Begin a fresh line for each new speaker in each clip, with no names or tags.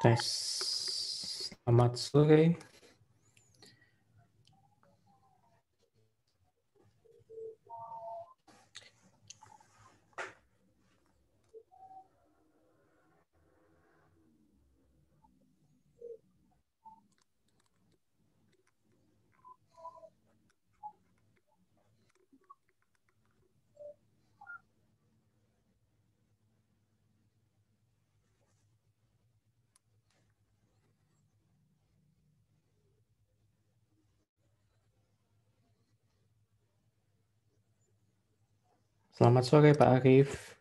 Tes. Selamat sore. Selamat sore Pak Arif.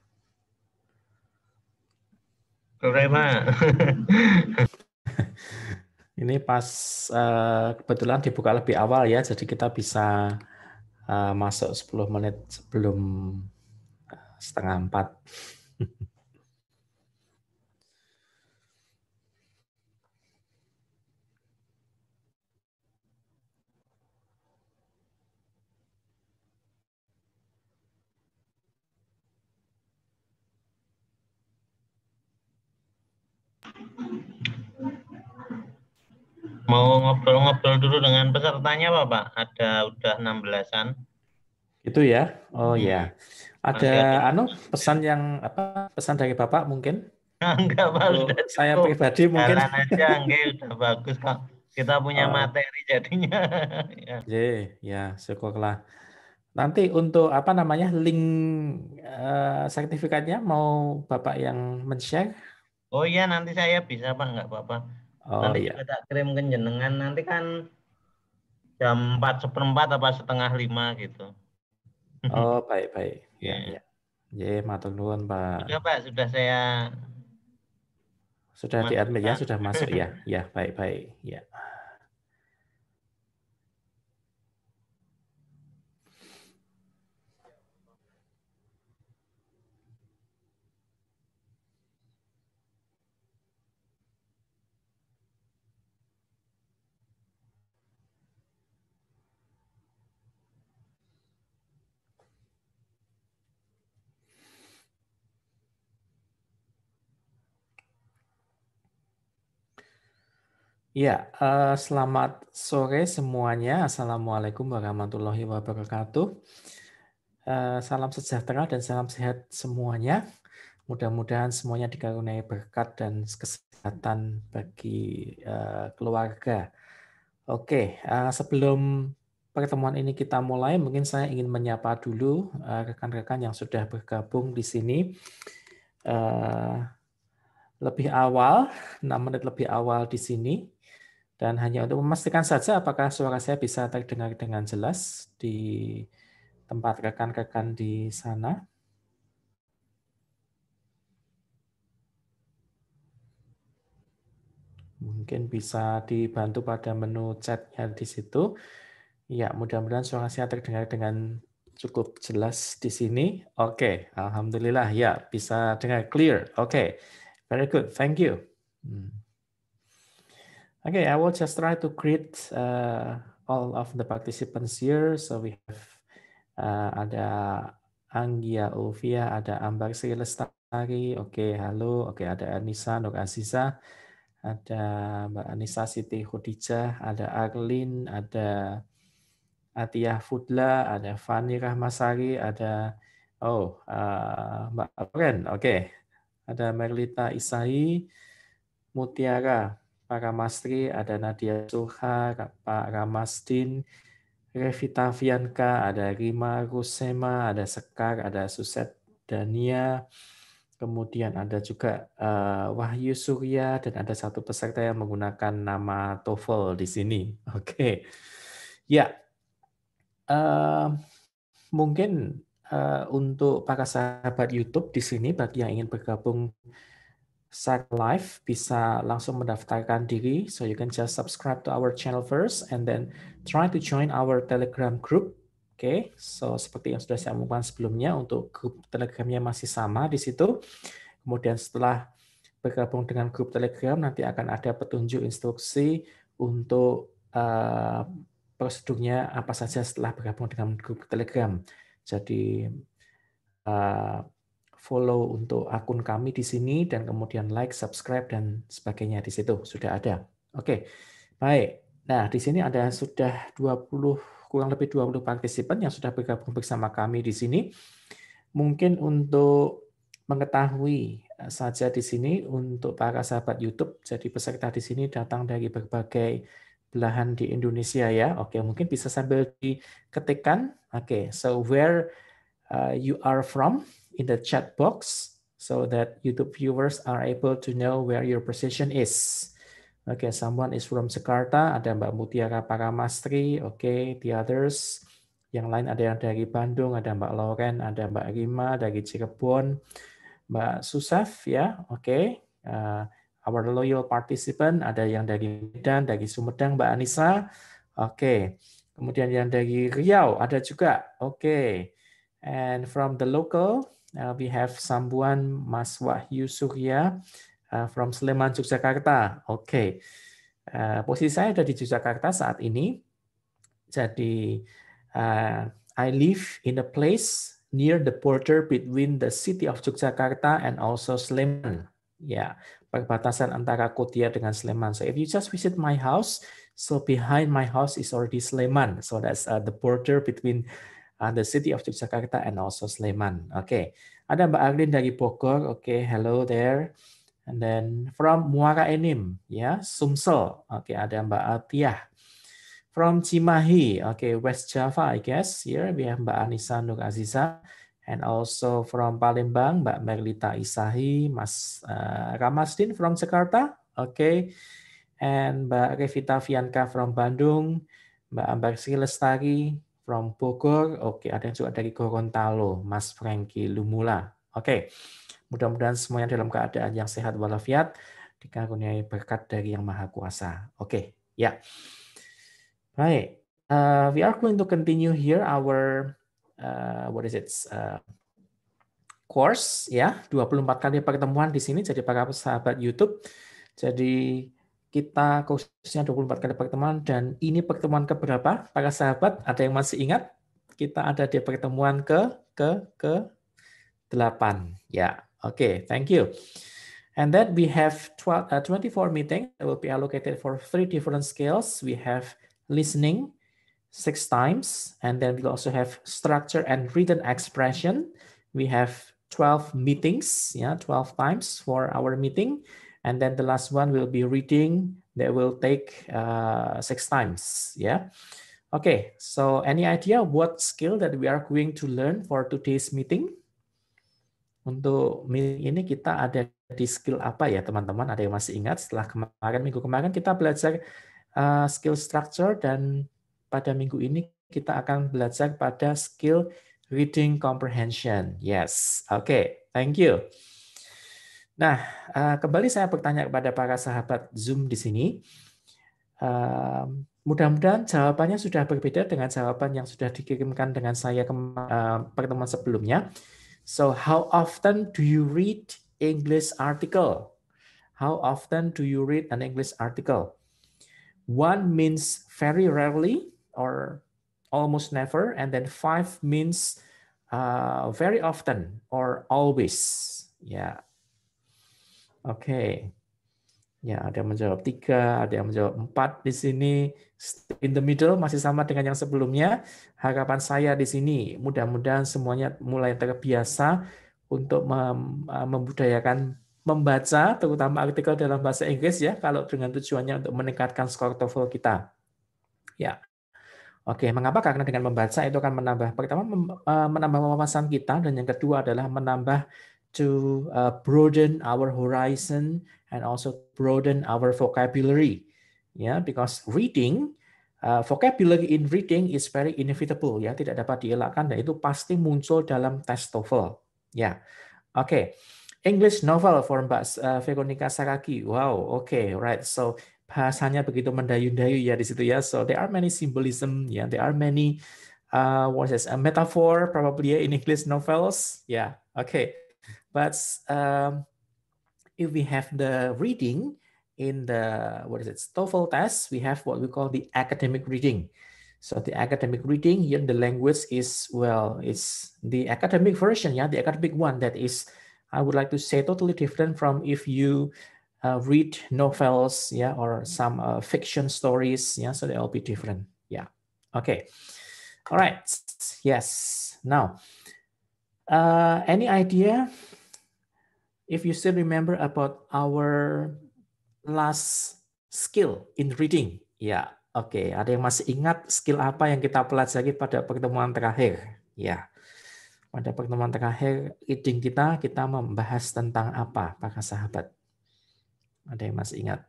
Sore, Pak.
Ini pas kebetulan dibuka lebih awal ya, jadi kita bisa masuk 10 menit sebelum 3:30.
Mau ngobrol-ngobrol dulu dengan pesertanya, Pak? Ada udah 16-an.
Itu ya. Oh ya. Ada
Masih ada.
pesan yang pesan dari Bapak mungkin
Enggak, Pak,
untuk
sudah
saya
cukup.
pribadi mungkin.
Jalan aja, enggak, udah bagus kok. Kita punya
Oh,
materi jadinya. Ya.
ya, syukurlah. Nanti untuk link sertifikatnya mau Bapak yang men-share?
Oh iya, nanti saya bisa, Pak, enggak apa-apa.
Oh
Nanti
iya.
juga tak kirim ke jenengan. Nanti kan jam 4:15 apa 4:30 gitu.
Oh, baik-baik. Ya,
Ya.
ya. Ya, matur nuwun, Pak.
Sudah, Pak, sudah saya
Sudah di-admit ya,
masukkan.
sudah masuk ya. Ya, baik-baik. Ya. Ya, selamat sore semuanya. Assalamualaikum warahmatullahi wabarakatuh. Salam sejahtera dan salam sehat semuanya. Mudah-mudahan semuanya dikaruniai berkat dan kesehatan bagi keluarga. Oke, sebelum pertemuan ini kita mulai, mungkin saya ingin menyapa dulu rekan-rekan yang sudah bergabung di sini lebih awal, 6 menit lebih awal di sini. Dan hanya untuk memastikan saja apakah suara saya bisa terdengar dengan jelas di tempat rekan-rekan di sana. Mungkin bisa dibantu pada menu chatnya di situ. Ya, mudah-mudahan suara saya terdengar dengan cukup jelas di sini. Oke, alhamdulillah ya bisa dengar clear. Oke, very good, thank you. Okay, I will just try to greet all of the participants here. So we have ada Anggia Ovia, ada Ambar Sri Lestari. Oke, halo. Oke, ada Anissa Nur Aziza, ada Mbak Anissa Siti Khudijah, ada Arlin, ada Atiyah Fudla, ada Fani Rahmasari, ada Mbak Ren, oke. Ada Merlita Isai, Mutiara Paramastri, ada Nadia Suha, Pak Ramasdin, Revita Fianka, ada Rima Rusema, ada Sekar, ada Suset Dania, kemudian ada juga Wahyu Surya, dan ada satu peserta yang menggunakan nama TOEFL di sini. Oke, ya. Mungkin untuk para sahabat YouTube di sini, bagi yang ingin bergabung saat live, bisa langsung mendaftarkan diri. So you can just subscribe to our channel first, and then try to join our Telegram group. Oke, so seperti yang sudah saya umumkan sebelumnya, untuk grup Telegramnya masih sama di situ. Kemudian setelah bergabung dengan grup Telegram, nanti akan ada petunjuk instruksi untuk prosedurnya apa saja setelah bergabung dengan grup Telegram. Jadi follow untuk akun kami di sini dan kemudian like, subscribe dan sebagainya di situ sudah ada. Oke. Baik. Nah, di sini ada sudah 20 kurang lebih 20 partisipan yang sudah bergabung bersama kami di sini. Mungkin untuk mengetahui saja di sini untuk para sahabat YouTube, jadi peserta di sini datang dari berbagai belahan di Indonesia ya. Oke, mungkin bisa sambil diketikkan. Oke, so where you are from in the chat box so that YouTube viewers are able to know where your position is. Okay, someone is from Jakarta, ada Mbak Mutiara Paramastri, okay, the others. Yang lain ada yang dari Bandung, ada Mbak Loren, ada Mbak Rima dari Cirebon, Mbak Susaf ya, okay. Our loyal participant, ada yang dari Medan, dari Sumedang, Mbak Anissa, okay. Kemudian yang dari Riau ada juga, okay. And from the local, we have Sambuan Mas Wahyu Surya from Sleman, Yogyakarta. Oke, posisi saya ada di Yogyakarta saat ini. Jadi, I live in a place near the border between the city of Yogyakarta and also Sleman. Ya, perbatasan antara Kotia dengan Sleman. So if you just visit my house, so behind my house is already Sleman. So that's the border between the city of Yogyakarta and also Sleman. Oke, ada Mbak Arlin dari Bogor. Oke, hello there. And then from Muara Enim, ya, Sumsel. Oke, ada Mbak Atiah. From Cimahi, okay, West Java, I guess. Here we have Mbak Anissa Nur Aziza. And also from Palembang, Mbak Merlita Isahi, Mas Ramasdin from Jakarta. Okay. And Mbak Revita Fianka from Bandung, Mbak Ambar Sri Lestari from Bogor. Oke, ada yang juga dari Gorontalo, Mas Franky Lumula. Oke. Mudah-mudahan semuanya dalam keadaan yang sehat walafiat, dikaruniai berkat dari Yang Maha Kuasa. Oke, ya. Right. We are going to continue here our course ya, 24 kali pertemuan di sini jadi para sahabat YouTube. Jadi kita khususnya 24 kali pertemuan dan ini pertemuan keberapa para sahabat? Ada yang masih ingat? Kita ada di pertemuan ke 8 ya. Oke, thank you. And then we have 24 meetings that will be allocated for 3 different skills. We have listening 6 times, and then we also have structure and written expression. We have 12 meetings, 12 times for our meeting. And then the last one will be reading, that will take 6 times, yeah. Okay, so any idea what skill that we are going to learn for today's meeting? Untuk meeting ini kita ada di skill apa ya teman-teman? Ada yang masih ingat setelah minggu kemarin kita belajar skill structure dan pada minggu ini kita akan belajar pada skill reading comprehension. Yes, oke, thank you. Nah, kembali saya bertanya kepada para sahabat Zoom di sini. Mudah-mudahan jawabannya sudah berbeda dengan jawaban yang sudah dikirimkan dengan saya ke pertemuan sebelumnya. So, how often do you read English article? How often do you read an English article? 1 means very rarely or almost never, and then 5 means very often or always. Ya, oke. Ya, ada yang menjawab 3, ada yang menjawab 4 di sini. In the middle masih sama dengan yang sebelumnya. Harapan saya di sini mudah-mudahan semuanya mulai terbiasa untuk membudayakan membaca, terutama artikel dalam bahasa Inggris ya, kalau dengan tujuannya untuk meningkatkan skor TOEFL kita. Ya, oke. Mengapa? Karena dengan membaca itu akan menambah, pertama menambah wawasan kita, dan yang kedua adalah menambah to broaden our horizon and also broaden our vocabulary. Ya, because reading, vocabulary in reading is very inevitable ya, tidak dapat dielakkan dan itu pasti muncul dalam tes TOEFL. Ya, oke. English novel for Mbak Veronica Saraki. Wow, okay, right. So bahasanya begitu mendayu-dayu ya di situ ya. So there are many symbolism, ya. There are many what is a metaphor probably in English novels. Yeah, okay. But if we have the reading in the TOEFL test, we have what we call the academic reading. So the academic reading here, the language is, well, it's the academic version, yeah, the academic one that is, I would like to say, totally different from if you read novels, yeah, or some fiction stories, yeah, so they'll be different, yeah. Okay, all right, yes. Now, any idea if you still remember about our last skill in reading? Ya, oke. Ada yang masih ingat skill apa yang kita pelajari pada pertemuan terakhir? Ya, pada pertemuan terakhir reading kita membahas tentang apa, para sahabat? Ada yang masih ingat?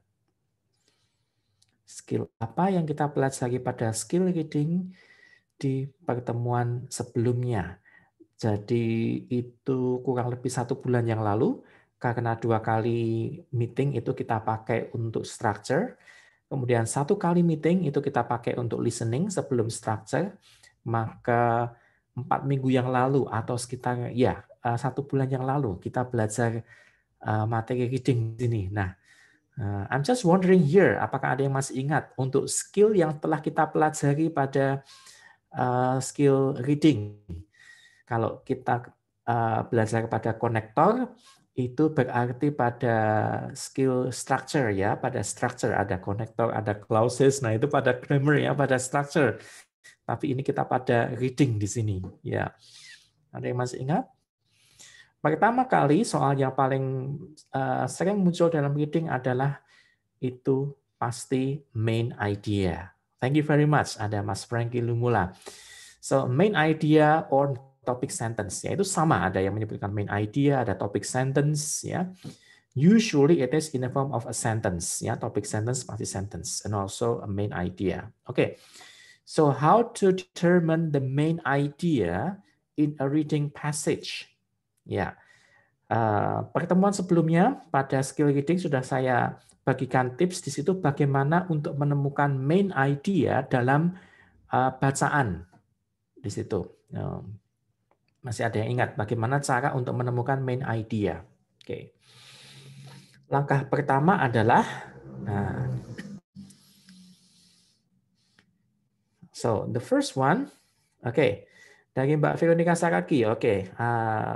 Skill apa yang kita pelajari pada skill reading di pertemuan sebelumnya? Jadi itu kurang lebih 1 bulan yang lalu, karena 2 kali meeting itu kita pakai untuk structure, kemudian 1 kali meeting itu kita pakai untuk listening sebelum structure, maka 4 minggu yang lalu atau sekitar 1 bulan yang lalu kita belajar materi reading di sini. Nah, I'm just wondering here, apakah ada yang masih ingat untuk skill yang telah kita pelajari pada skill reading? Kalau kita belajar pada konektor, itu berarti pada skill structure ya, pada structure ada konektor, ada clauses, nah itu pada grammar ya, pada structure. Tapi ini kita pada reading di sini ya. Ada yang masih ingat? Pertama kali soal yang paling sering muncul dalam reading adalah itu pasti main idea. Thank you very much. Ada Mas Franky Lumula. So main idea or topic sentence, ya itu sama, ada yang menyebutkan main idea, ada topic sentence, ya. Usually it is in the form of a sentence, ya, topic sentence pasti sentence, and also a main idea. Okay, so how to determine the main idea in a reading passage? Ya, pertemuan sebelumnya pada skill reading sudah saya bagikan tips di situ bagaimana untuk menemukan main idea dalam bacaan di situ. Masih ada yang ingat bagaimana cara untuk menemukan main idea? Oke. Langkah pertama adalah, so the first one, dari Mbak Veronica Saraki,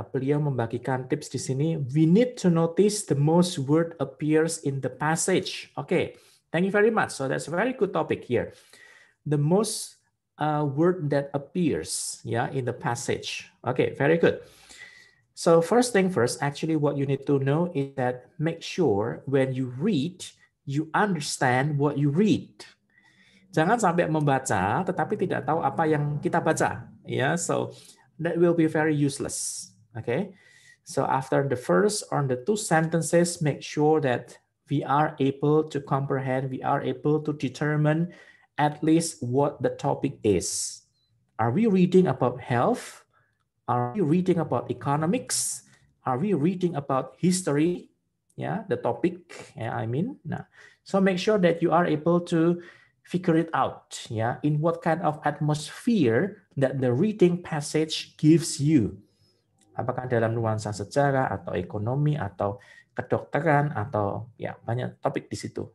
beliau membagikan tips di sini. We need to notice the most word appears in the passage. Thank you very much. So that's a very good topic here. The most word that appears, in the passage. Very good. So first thing first, actually what you need to know is that make sure when you read, you understand what you read. Jangan sampai membaca tetapi tidak tahu apa yang kita baca. So that will be very useless. So after the first or the 2 sentences, make sure that we are able to comprehend, we are able to determine at least what the topic is. Are we reading about health? Are we reading about economics? Are we reading about history? The topic, so make sure that you are able to figure it out, in what kind of atmosphere that the reading passage gives you. Apakah dalam nuansa sejarah atau ekonomi atau kedokteran atau banyak topik di situ,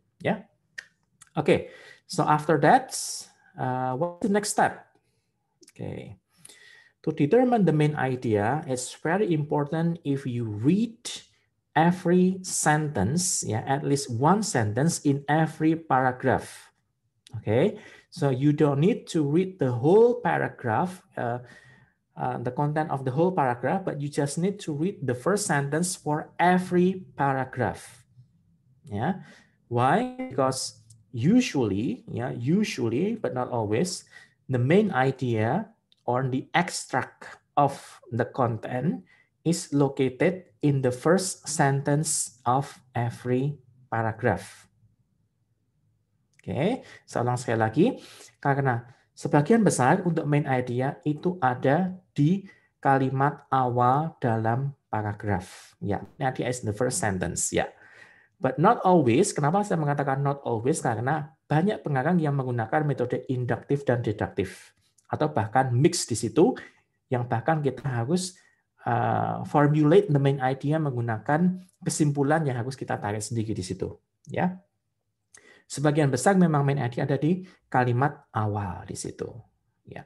so after that, what's the next step? To determine the main idea, it's very important if you read every sentence, at least 1 sentence in every paragraph. So you don't need to read the whole paragraph, the content of the whole paragraph, but you just need to read the first sentence for every paragraph. Why? Because usually, but not always, the main idea or the extract of the content is located in the first sentence of every paragraph. Saya ulang sekali lagi, karena sebagian besar untuk main idea itu ada di kalimat awal dalam paragraf. Idea is the first sentence. But not always. Kenapa saya mengatakan not always? Karena banyak pengarang yang menggunakan metode induktif dan deduktif, atau bahkan mix di situ, yang bahkan kita harus formulate the main idea menggunakan kesimpulan yang harus kita tarik sendiri di situ. Sebagian besar memang main idea ada di kalimat awal di situ. Ya,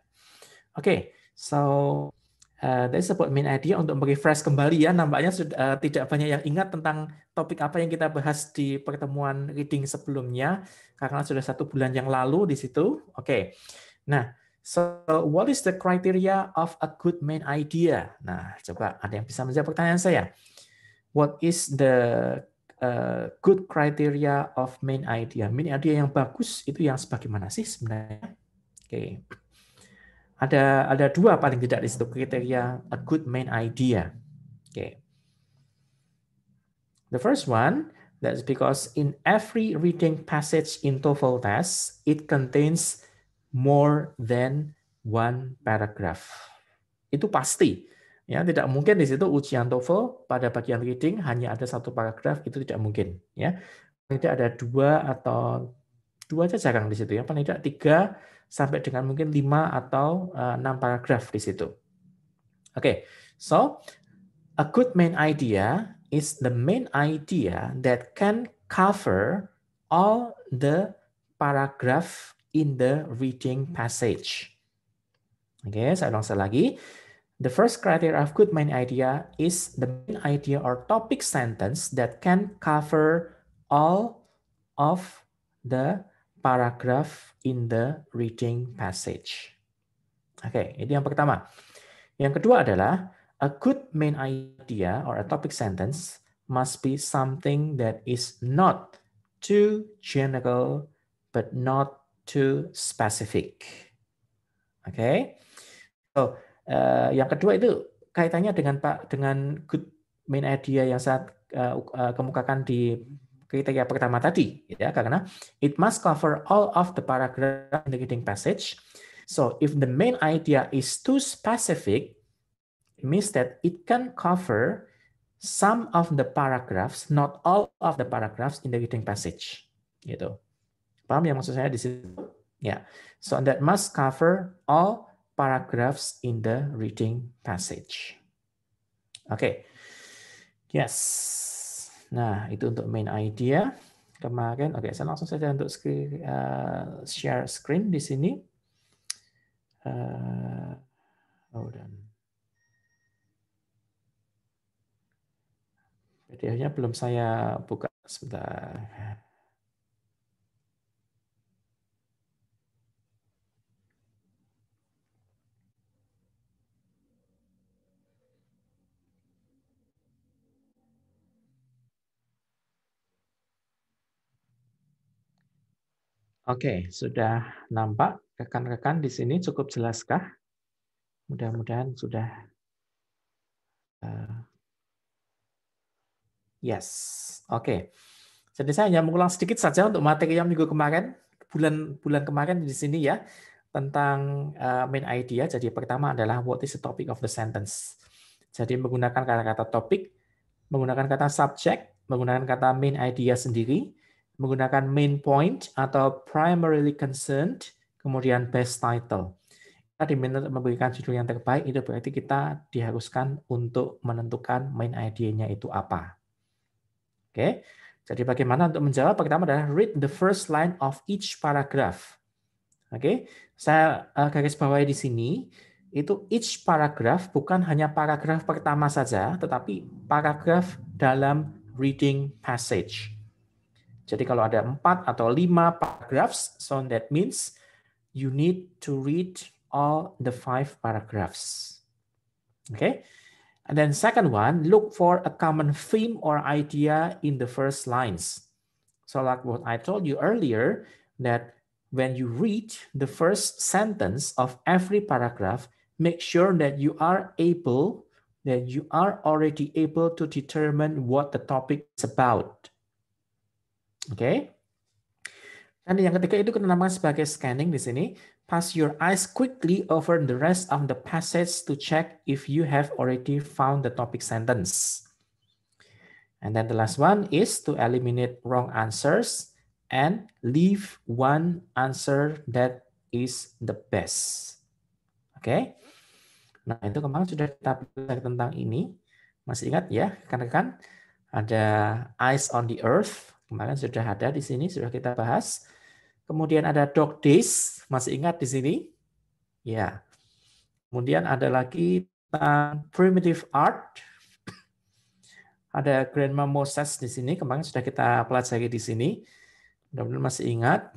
oke. So that's about main idea. Untuk merefresh kembali ya, nampaknya sudah tidak banyak yang ingat tentang topik apa yang kita bahas di pertemuan reading sebelumnya karena sudah 1 bulan yang lalu di situ. Oke. Nah, so what is the criteria of a good main idea? Nah, coba ada yang bisa menjawab pertanyaan saya. What is the good criteria of main idea? Main idea yang bagus itu yang sebagaimana sih sebenarnya? Oke. Ada 2 paling tidak di situ kriteria a good main idea. Oke. The first one, that's because in every reading passage in TOEFL test, it contains more than 1 paragraph. Itu pasti. Ya, tidak mungkin di situ ujian TOEFL pada bagian reading hanya ada 1 paragraf, itu tidak mungkin. Ya, tidak ada 2 atau 2 aja jarang di situ ya. Paling tidak 3 sampai dengan mungkin 5 atau 6 paragraf di situ. Oke, so a good main idea is the main idea that can cover all the paragraph in the reading passage. Oke, saya ulang sekali lagi. The first criteria of good main idea is the main idea or topic sentence that can cover all of the paragraph in the reading passage. Oke, itu yang pertama. Yang kedua adalah a good main idea or a topic sentence must be something that is not too general but not too specific. Oke. So, yang kedua itu kaitannya dengan good main idea yang saya kemukakan di kriteria pertama tadi, ya, karena it must cover all of the paragraph in the reading passage. So, if the main idea is too specific, it means that it can cover some of the paragraphs, not all of the paragraphs in the reading passage. Gitu. Paham ya maksud saya di situ? Ya. So that must cover all paragraphs in the reading passage. Oke. Okay. Yes. Nah, itu untuk main idea. Kemarin, oke, saya langsung saja untuk share screen di sini. Hold on. PDF-nya belum saya buka sebentar. Oke, sudah nampak rekan-rekan di sini cukup jelaskah? Mudah-mudahan sudah. Yes, oke. Jadi saya hanya mengulang sedikit saja untuk materi yang minggu kemarin, bulan kemarin di sini ya, tentang main idea. Jadi pertama adalah what is the topic of the sentence. Jadi menggunakan kata-kata topik, menggunakan kata subject, menggunakan kata main idea sendiri, menggunakan main point atau primarily concerned, kemudian best title. Kita diminta memberikan judul yang terbaik, itu berarti kita diharuskan untuk menentukan main idea-nya itu apa. Oke, jadi bagaimana untuk menjawab? Pertama adalah read the first line of each paragraph. Oke, saya garis bawahi di sini, itu each paragraph bukan hanya paragraf pertama saja, tetapi paragraf dalam reading passage. Jadi kalau ada 4 atau 5 paragraphs, so that means you need to read all the 5 paragraphs. Okay. And then second one, look for a common theme or idea in the first lines. So like what I told you earlier, that when you read the first sentence of every paragraph, make sure that you are already able to determine what the topic is about. Oke. Okay? Dan yang ketiga itu kita namakan sebagai scanning di sini. Pass your eyes quickly over the rest of the passage to check if you have already found the topic sentence. And then the last one is to eliminate wrong answers and leave one answer that is the best. Oke. Okay? Nah, itu kemarin sudah kita belajar tentang ini. Masih ingat ya, rekan-rekan? Ada eyes on the earth, Kemarin sudah ada di sini, sudah kita bahas. Kemudian ada dog days, masih ingat di sini? Ya. Kemudian ada lagi tentang primitive art. Ada Grandma Moses di sini, kemarin sudah kita pelajari di sini. Mudah-mudahan masih ingat.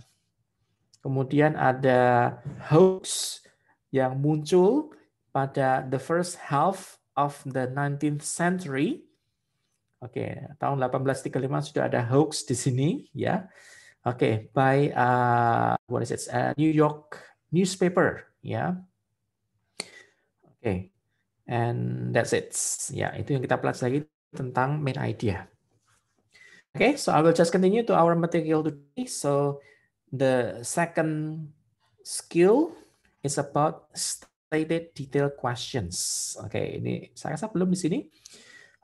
Kemudian ada hoax yang muncul pada the first half of the 19th century. Oke, tahun 1835 sudah ada hoax di sini, ya. Oke, by what is it? New York newspaper, ya. Oke, and that's it. Ya, itu yang kita pelajari tentang main idea. Okay, so I will just continue to our material today. So the second skill is about stated detail questions. Oke, ini saya rasa belum di sini.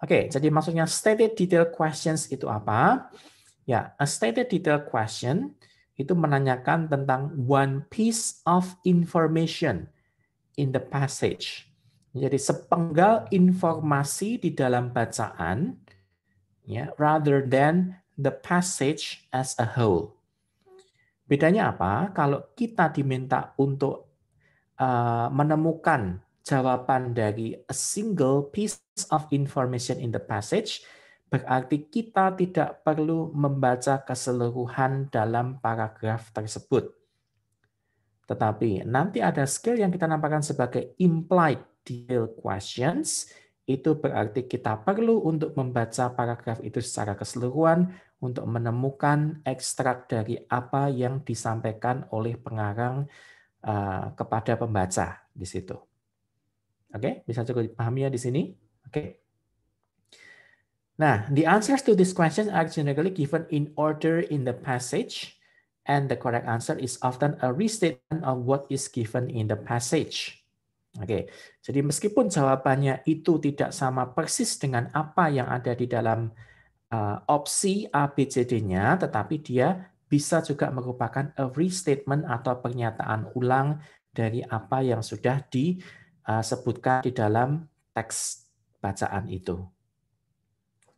Oke, jadi maksudnya stated detail questions itu apa? Ya, a stated detail question itu menanyakan tentang one piece of information in the passage. Jadi sepenggal informasi di dalam bacaan, ya, rather than the passage as a whole. Bedanya apa? Kalau kita diminta untuk menemukan jawaban dari a single piece of information in the passage, berarti kita tidak perlu membaca keseluruhan dalam paragraf tersebut. Tetapi nanti ada skill yang kita namakan sebagai implied detail questions. Itu berarti kita perlu untuk membaca paragraf itu secara keseluruhan untuk menemukan ekstrak dari apa yang disampaikan oleh pengarang kepada pembaca di situ. Oke, bisa cukup dipahami ya di sini? Oke. Nah, the answers to this question are generally given in order in the passage, and the correct answer is often a restatement of what is given in the passage. Oke, jadi meskipun jawabannya itu tidak sama persis dengan apa yang ada di dalam opsi A, B, C, D-nya, tetapi dia bisa juga merupakan a restatement atau pernyataan ulang dari apa yang sudah disebutkan di dalam teks bacaan itu.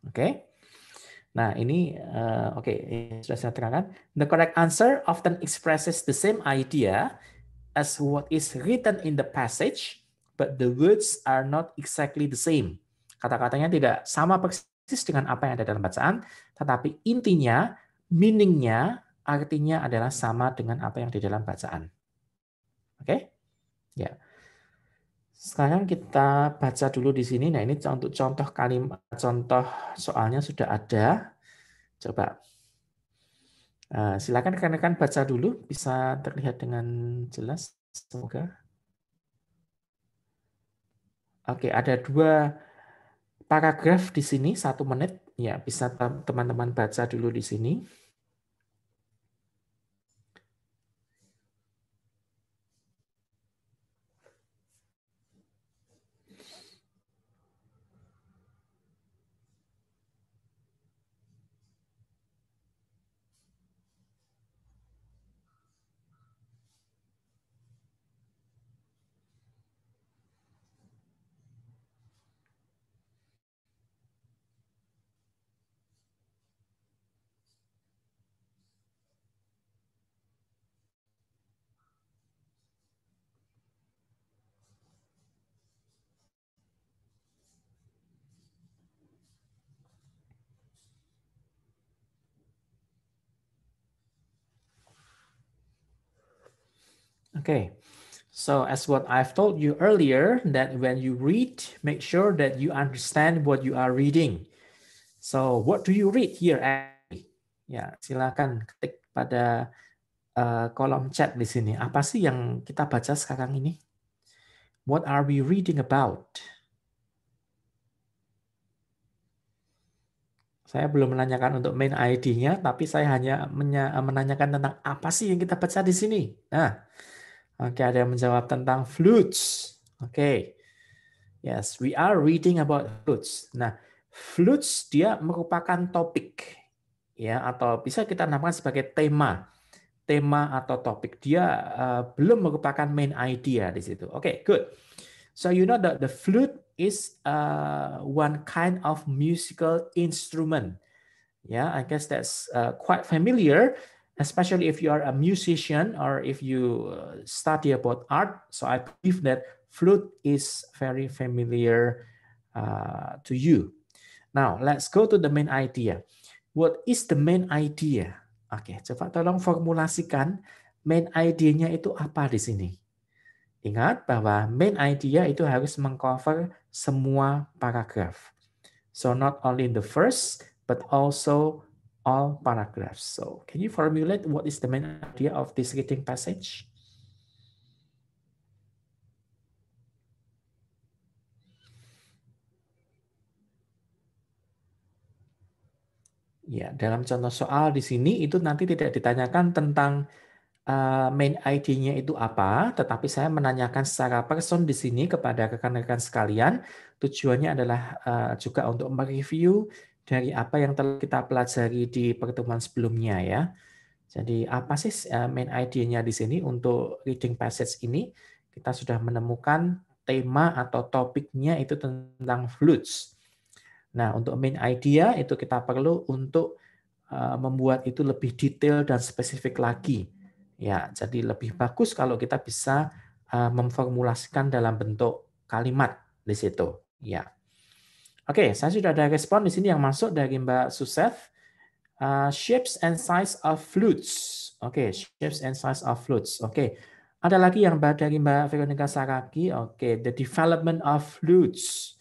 Oke. Nah, ini oke, sudah saya terangkan. The correct answer often expresses the same idea as what is written in the passage, but the words are not exactly the same. Kata-katanya tidak sama persis dengan apa yang ada dalam bacaan, tetapi intinya, meaning-nya, artinya adalah sama dengan apa yang di dalam bacaan. Oke? Ya. Sekarang kita baca dulu di sini. Nah, ini untuk contoh kalimat, contoh soalnya sudah ada. Coba. Silakan rekan-rekan baca dulu, bisa terlihat dengan jelas. Semoga. Oke, ada 2 paragraf di sini, 1 menit. Ya, bisa teman-teman baca dulu di sini. Okay. So as what I've told you earlier, that when you read, make sure that you understand what you are reading. So what do you read here? Ya, silakan ketik pada kolom chat di sini. Apa sih yang kita baca sekarang ini? What are we reading about? Saya belum menanyakan untuk main ID-nya, tapi saya hanya menanyakan tentang apa sih yang kita baca di sini. Nah, oke, ada yang menjawab tentang flutes. Oke. Yes, we are reading about flutes. Nah, flutes dia merupakan topik, ya, atau bisa kita namakan sebagai tema atau topik. Dia belum merupakan main idea di situ. Oke, good. So you know that the flute is one kind of musical instrument. Yeah, I guess that's quite familiar, especially if you are a musician or if you study about art. So I believe that flute is very familiar to you. Now, let's go to the main idea. What is the main idea? Oke, coba tolong formulasikan main idea-nya itu apa di sini. Ingat bahwa main idea itu harus mengcover semua paragraf. So not only the first, but also all paragraphs. So can you formulate what is the main idea of this reading passage? Ya, dalam contoh soal di sini itu nanti tidak ditanyakan tentang main ID-nya itu apa, tetapi saya menanyakan secara person di sini kepada rekan-rekan sekalian. Tujuannya adalah juga untuk mereview dari apa yang telah kita pelajari di pertemuan sebelumnya ya. Jadi apa sih main ID-nya di sini untuk reading passage ini? Kita sudah menemukan tema atau topiknya itu tentang flutes. Nah, untuk main idea itu kita perlu untuk membuat itu lebih detail dan spesifik lagi. Ya, jadi lebih bagus kalau kita bisa memformulasikan dalam bentuk kalimat di situ. Ya. Oke, saya sudah ada respon di sini yang masuk dari Mbak Susef. Shapes and size of flutes. Oke, shapes and size of flutes. Oke. Ada lagi yang dari Mbak Veronica Saraki. Oke, the development of flutes.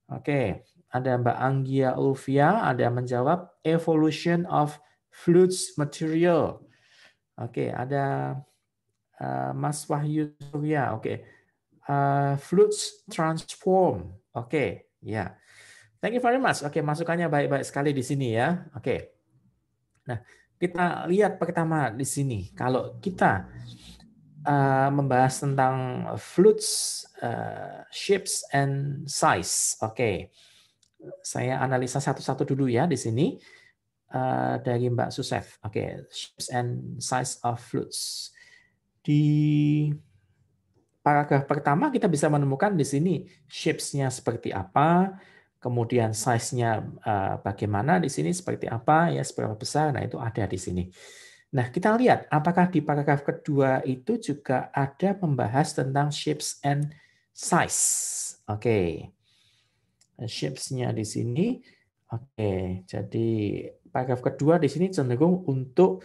Oke, ada Mbak Anggia Ulfia, ada yang menjawab evolution of flutes material. Oke, ada Mas Wahyu Surya. Oke, flutes transform. Oke, ya. Thank you very much. Oke, masukannya baik-baik sekali di sini ya. Oke. Nah, kita lihat pertama di sini. Kalau kita membahas tentang flutes, shapes and size. Oke. Saya analisa satu-satu dulu ya di sini dari Mbak Susef. Oke, shapes and size of flutes. Di paragraf pertama kita bisa menemukan di sini shapes-nya seperti apa, kemudian size-nya bagaimana di sini seperti apa ya, seberapa besar. Nah, itu ada di sini. Nah, kita lihat apakah di paragraf kedua itu juga ada membahas tentang shapes and size. Oke. Shapes-nya di sini. Oke, jadi paragraf kedua di sini cenderung untuk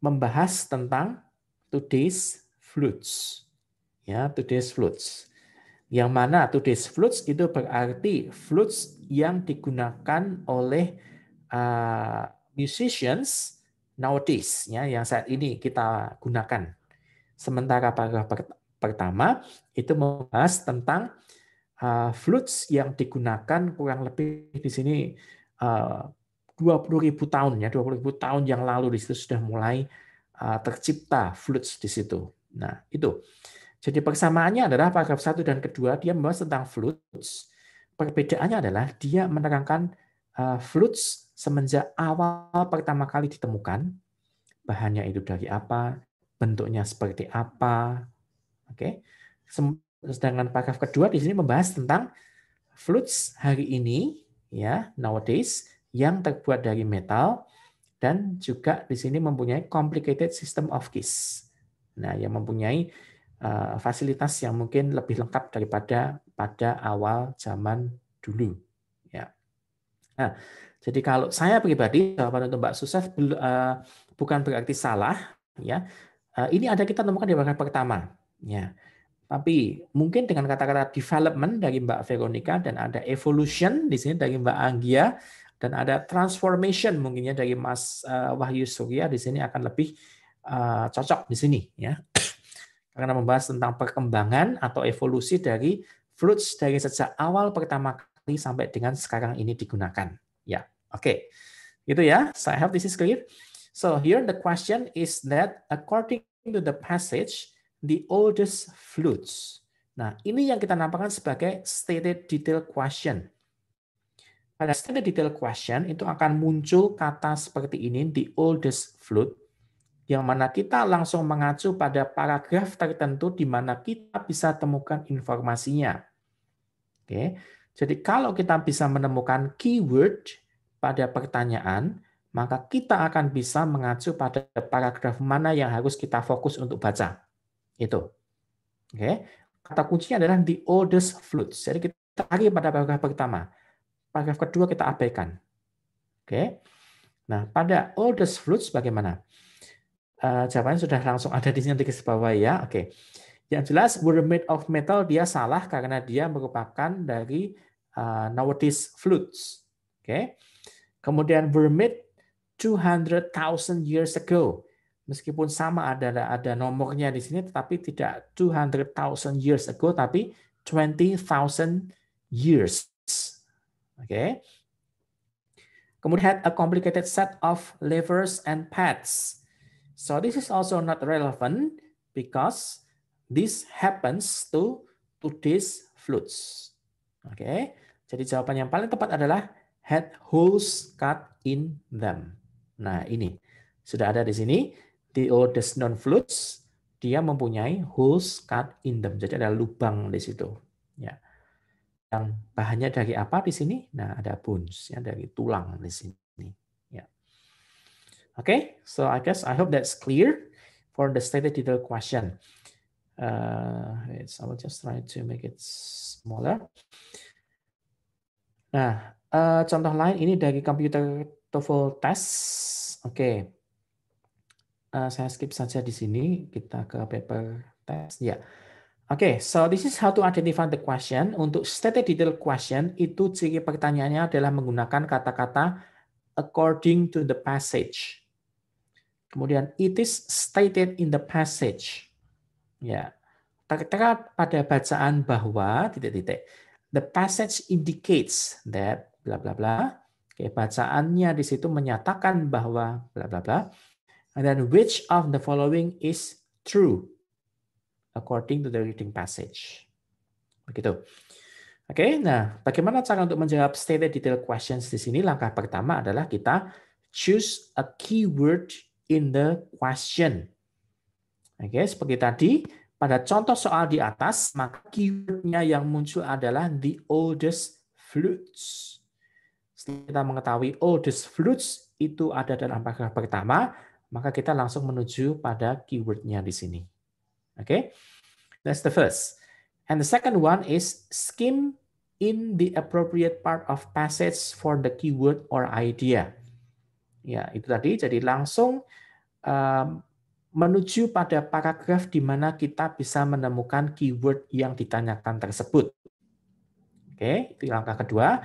membahas tentang today's flutes. Ya, today's flutes. Yang mana today's flutes itu berarti flutes yang digunakan oleh musicians nowadays, ya, yang saat ini kita gunakan. Sementara paragraf pertama itu membahas tentang flutes yang digunakan kurang lebih di sini 20.000 tahun ya, 20.000 tahun yang lalu di situ sudah mulai tercipta flutes di situ. Nah, itu. Jadi persamaannya adalah paragraf 1 dan kedua dia membahas tentang flutes. Perbedaannya adalah dia menerangkan flutes semenjak awal pertama kali ditemukan, bahannya itu dari apa, bentuknya seperti apa. Oke. Sedangkan paragraf kedua di sini membahas tentang flutes hari ini ya, nowadays yang terbuat dari metal dan juga di sini mempunyai complicated system of keys. Nah, yang mempunyai fasilitas yang mungkin lebih lengkap daripada pada awal zaman dulu ya. Nah, jadi kalau saya pribadi jawaban untuk Mbak Susef bukan berarti salah ya. Ini ada kita temukan di paragraf pertama ya. Tapi mungkin dengan kata-kata development dari Mbak Veronica dan ada evolution di sini dari Mbak Anggia dan ada transformation mungkinnya dari Mas Wahyu Surya di sini akan lebih cocok di sini ya. Karena membahas tentang perkembangan atau evolusi dari flutes dari sejak awal pertama kali sampai dengan sekarang ini digunakan. Ya, oke. Gitu ya. So I hope this is clear. So here the question is that according to the passage the oldest flutes. Nah, ini yang kita namakan sebagai stated detail question. Pada stated detail question itu akan muncul kata seperti ini, the oldest flute, yang mana kita langsung mengacu pada paragraf tertentu di mana kita bisa temukan informasinya. Oke. Jadi kalau kita bisa menemukan keyword pada pertanyaan, maka kita akan bisa mengacu pada paragraf mana yang harus kita fokus untuk baca. Itu. Oke. Kata kuncinya adalah the oldest flutes. Jadi kita cari pada paragraf pertama. Paragraf kedua kita abaikan. Oke. Nah, pada oldest flutes bagaimana? Jawabannya sudah langsung ada di sini di garis bawah ya. Oke. Yang jelas were made of metal dia salah karena dia merupakan dari nowadays flutes. Oke. Kemudian were made 200,000 years ago. Meskipun sama ada nomornya di sini tetapi tidak 200,000 years ago tapi 20,000 years. Oke. Kemudian had a complicated set of levers and pads. So this is also not relevant because this happens to these flutes. Oke. Jadi jawaban yang paling tepat adalah had holes cut in them. Nah, ini sudah ada di sini. The oldest known flutes dia mempunyai holes cut in them. Jadi ada lubang di situ. Ya. Yang bahannya dari apa di sini? Nah, ada bones ya dari tulang di sini. Ya. Okay, so I hope that's clear for the stated detail question. I will just try to make it smaller. Nah, contoh lain ini dari computer TOEFL test. Oke, saya skip saja di sini. Kita ke paper test. Ya, oke. So this is how to identify the question. Untuk stated detail question itu ciri pertanyaannya adalah menggunakan kata-kata according to the passage. Kemudian it is stated in the passage. Ya, tertera pada bacaan bahwa titik-titik. The passage indicates that bla bla bla. Oke, bacaannya di situ menyatakan bahwa bla bla bla. And then which of the following is true according to the reading passage. Begitu. Oke, nah bagaimana cara untuk menjawab stated detail questions di sini? Langkah pertama adalah kita choose a keyword in the question. Oke, seperti tadi, pada contoh soal di atas, maka keywordnya yang muncul adalah the oldest flutes. Setelah kita mengetahui oldest flutes itu ada dalam paragraf pertama, maka kita langsung menuju pada keywordnya di sini. Oke, that's the first. And the second one is skim in the appropriate part of passage for the keyword or idea. Ya, itu tadi. Jadi langsung menuju pada paragraf di mana kita bisa menemukan keyword yang ditanyakan tersebut. Oke, itu langkah kedua.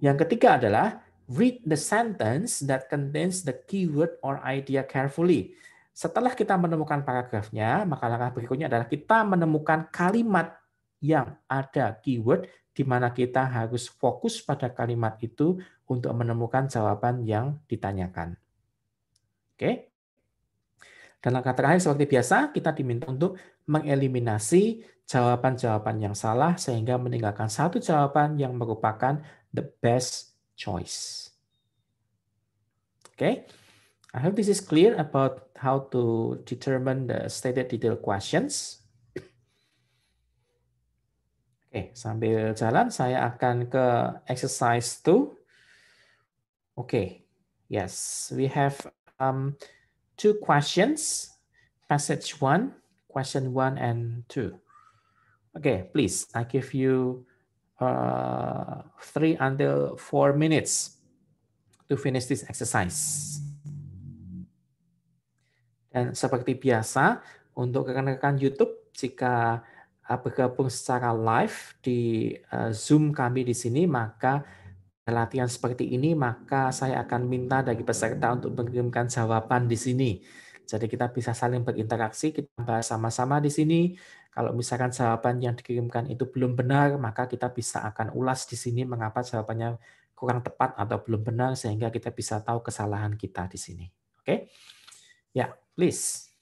Yang ketiga adalah read the sentence that contains the keyword or idea carefully. Setelah kita menemukan paragrafnya, maka langkah berikutnya adalah kita menemukan kalimat yang ada keyword di mana kita harus fokus pada kalimat itu untuk menemukan jawaban yang ditanyakan. Oke. Dan langkah terakhir seperti biasa, kita diminta untuk mengeliminasi jawaban-jawaban yang salah sehingga meninggalkan satu jawaban yang merupakan the best choice. Okay, I hope this is clear about how to determine the stated detail questions. Oke, sambil jalan saya akan ke exercise 2. Oke, yes, we have 2 questions, passage 1, question 1 and 2. Okay, please, I give you 3 until 4 minutes to finish this exercise. Dan seperti biasa, untuk rekan-rekan YouTube, jika bergabung secara live di Zoom kami di sini, maka latihan seperti ini, maka saya akan minta dari peserta untuk mengirimkan jawaban di sini. Jadi kita bisa saling berinteraksi, kita bahas sama-sama di sini. Kalau misalkan jawaban yang dikirimkan itu belum benar, maka kita bisa akan ulas di sini mengapa jawabannya kurang tepat atau belum benar, sehingga kita bisa tahu kesalahan kita di sini. Oke? Ya, please.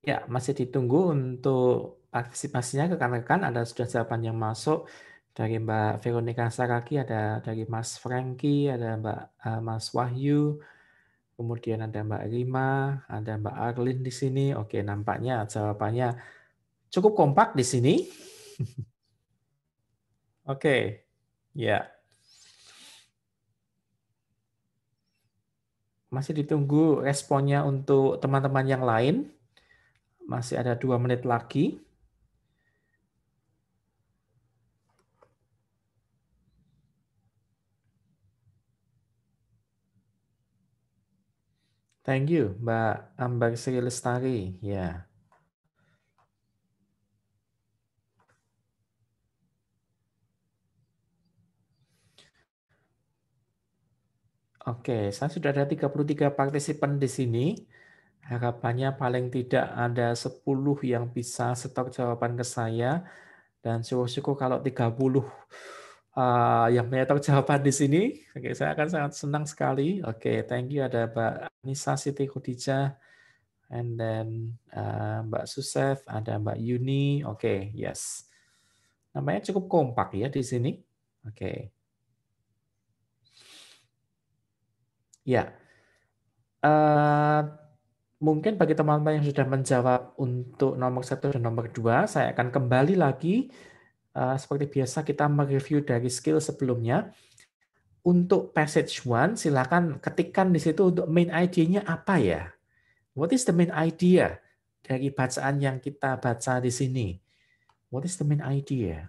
Ya, masih ditunggu untuk partisipasinya rekan-rekan. Ada sudah jawaban yang masuk dari Mbak Veronica Saragi, ada dari Mas Franky, ada Mas Wahyu, kemudian ada Mbak Rima, ada Mbak Arlin di sini. Oke, nampaknya jawabannya cukup kompak di sini. Oke, ya. Masih ditunggu responnya untuk teman-teman yang lain. Masih ada 2 menit lagi. Thank you, Mbak Ambar Sri Lestari. Ya. Oke, saya sudah ada 33 partisipan di sini. Harapannya paling tidak ada 10 yang bisa setor jawaban ke saya. Dan syukur-syukur kalau 30 yang menyetor jawaban di sini. Oke, saya akan sangat senang sekali. Oke, thank you. Ada Mbak Anissa Siti Khudijah. And then Mbak Susef, ada Mbak Yuni. Oke, yes. Namanya cukup kompak ya di sini. Oke. Ya. Mungkin bagi teman-teman yang sudah menjawab untuk nomor 1 dan nomor 2, saya akan kembali lagi. Seperti biasa kita mereview dari skill sebelumnya. Untuk passage 1, silakan ketikkan di situ untuk main idea-nya apa ya. What is the main idea dari bacaan yang kita baca di sini? What is the main idea?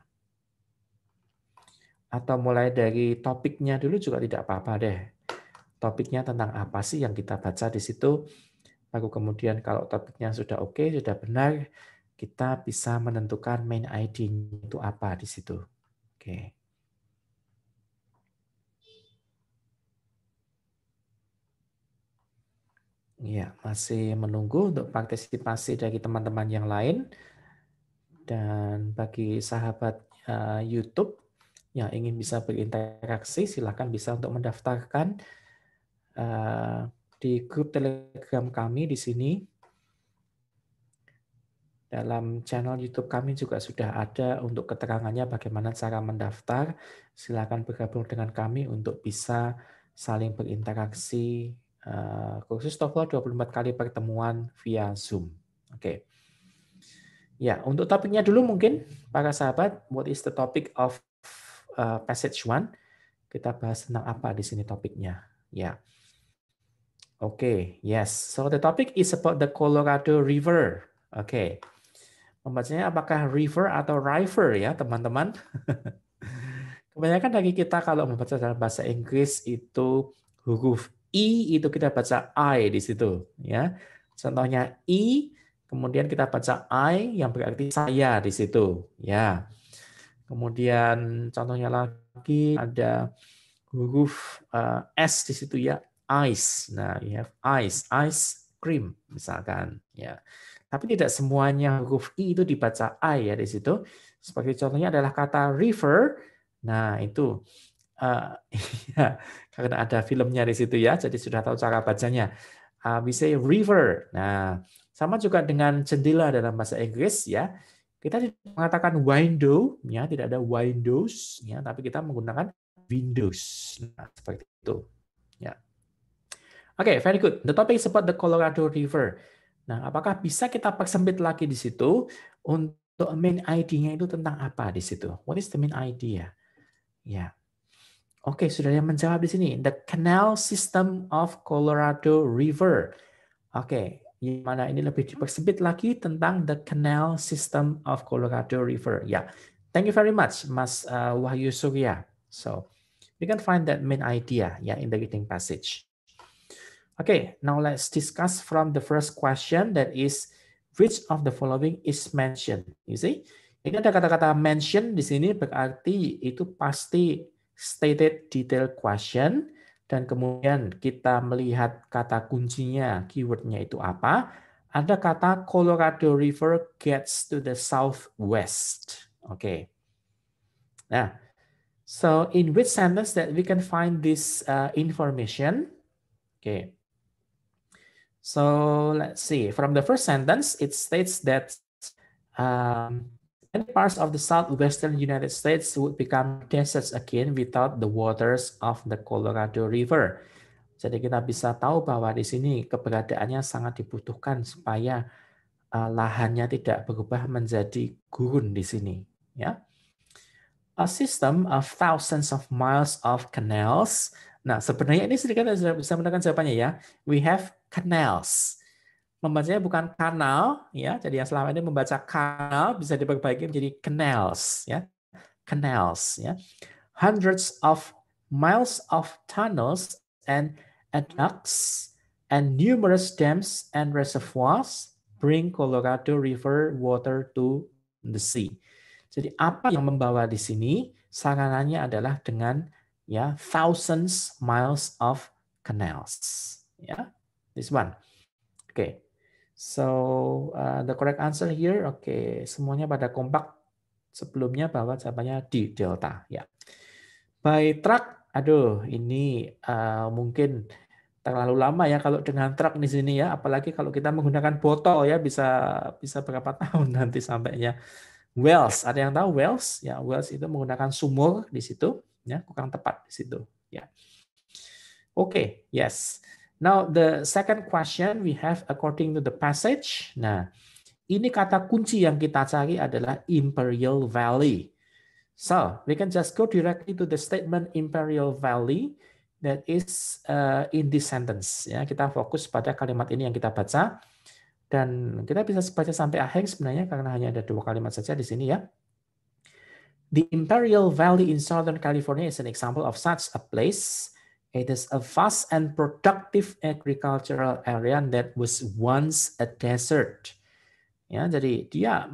Atau mulai dari topiknya dulu juga tidak apa-apa deh. Topiknya tentang apa sih yang kita baca di situ? Lalu kemudian kalau topiknya sudah oke, sudah benar, kita bisa menentukan main ID-nya itu apa di situ. Oke. Ya, masih menunggu untuk partisipasi dari teman-teman yang lain. Dan bagi sahabat YouTube yang ingin bisa berinteraksi, silakan bisa untuk mendaftarkan di grup Telegram kami di sini. Dalam channel YouTube kami juga sudah ada untuk keterangannya bagaimana cara mendaftar. Silakan bergabung dengan kami untuk bisa saling berinteraksi. Kursus TOEFL 24 kali pertemuan via Zoom. Oke. Ya, untuk topiknya dulu mungkin para sahabat, what is the topic of passage 1? Kita bahas tentang apa di sini topiknya. Ya. Oke, yes. So the topic is about the Colorado River. Oke. Membacanya apakah river atau river ya teman-teman? Kebanyakan dari kita kalau membaca dalam bahasa Inggris itu huruf I itu kita baca I di situ ya. Contohnya I, kemudian kita baca I yang berarti saya di situ ya. Kemudian contohnya lagi ada huruf S di situ ya, ice. Nah, you have ice cream misalkan ya. Tapi tidak semuanya huruf I itu dibaca I ya di situ. Sebagai contohnya adalah kata river. Nah, itu ya, karena ada filmnya di situ ya, jadi sudah tahu cara bacanya. We say river. Nah, sama juga dengan jendela dalam bahasa Inggris ya. Kita tidak mengatakan window ya, tidak ada windows ya, tapi kita menggunakan windows. Nah, seperti itu. Ya. Oke, very good. The topic is about the Colorado River. Nah, apakah bisa kita persempit lagi di situ untuk main ID-nya itu tentang apa di situ? What is the main idea? Ya. Oke, sudah yang menjawab di sini. The canal system of Colorado River. Oke, yang mana ini lebih dipersempit lagi tentang the canal system of Colorado River. Ya, thank you very much, Mas Wahyu Surya. So, we can find that main idea ya in the reading passage. Okay, now let's discuss from the first question, that is, which of the following is mentioned? You see, ini ada kata-kata mention di sini berarti itu pasti stated detail question, dan kemudian kita melihat kata kuncinya, keywordnya itu apa. Ada kata Colorado River gets to the southwest. Okay. Nah, so in which sentence that we can find this information? Okay. So let's see. From the first sentence, it states that many parts of the southwestern United States would become deserts again without the waters of the Colorado River. Jadi kita bisa tahu bahwa di sini keberadaannya sangat dibutuhkan supaya lahannya tidak berubah menjadi gurun di sini. Ya, a system of thousands of miles of canals. Nah, sebenarnya ini sedikit sudah bisa menekan jawabannya ya. We have canals. Membacanya bukan kanal ya. Jadi yang selama ini membaca kanal bisa diperbaiki menjadi canals ya. Canals ya. Hundreds of miles of tunnels and aqueducts and numerous dams and reservoirs bring Colorado River water to the sea. Jadi apa yang membawa di sini? Saranannya adalah dengan ya thousands miles of canals. Ya, this one. Okay. So the correct answer here, semuanya pada kompak sebelumnya bahwa jawabannya di delta. Ya. By truck, aduh ini mungkin terlalu lama ya kalau dengan truk di sini ya, apalagi kalau kita menggunakan botol ya bisa berapa tahun nanti sampainya. Wells, ada yang tahu Wells? Ya, Wells itu menggunakan sumur di situ, ya, kurang tepat di situ. Ya. Oke, yes. Now the second question we have according to the passage. Nah, ini kata kunci yang kita cari adalah Imperial Valley. So we can just go directly to the statement Imperial Valley that is in this sentence. Ya, kita fokus pada kalimat ini yang kita baca dan kita bisa baca sampai akhir sebenarnya karena hanya ada 2 kalimat saja di sini ya. The Imperial Valley in Southern California is an example of such a place. It is a vast and productive agricultural area that was once a desert. Ya, jadi dia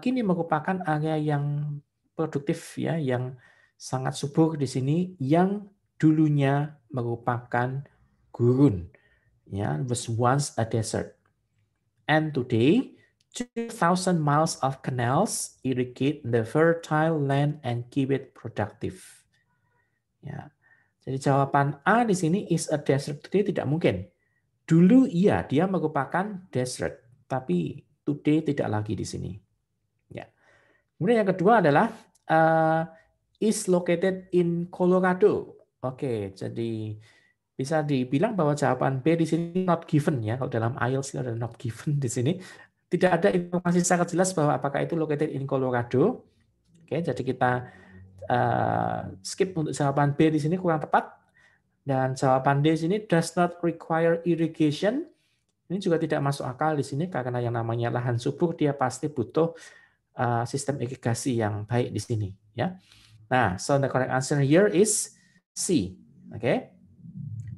kini merupakan area yang produktif ya, yang sangat subur di sini, yang dulunya merupakan gurun. Ya, was once a desert. And today, 2,000 miles of canals irrigate the fertile land and keep it productive. Ya. Jadi jawaban A di sini is a desert today tidak mungkin. Dulu iya dia merupakan desert, tapi today tidak lagi di sini. Ya. Kemudian yang kedua adalah is located in Colorado. Oke, jadi bisa dibilang bahwa jawaban B di sini not given ya. Kalau dalam IELTS ada not given di sini. Tidak ada informasi sangat jelas bahwa apakah itu located in Colorado. Oke, jadi kita skip untuk jawaban B di sini kurang tepat. Dan jawaban D di sini does not require irrigation. Ini juga tidak masuk akal di sini karena yang namanya lahan subur dia pasti butuh sistem irigasi yang baik di sini. Ya. Nah, so the correct answer here is C. Okay.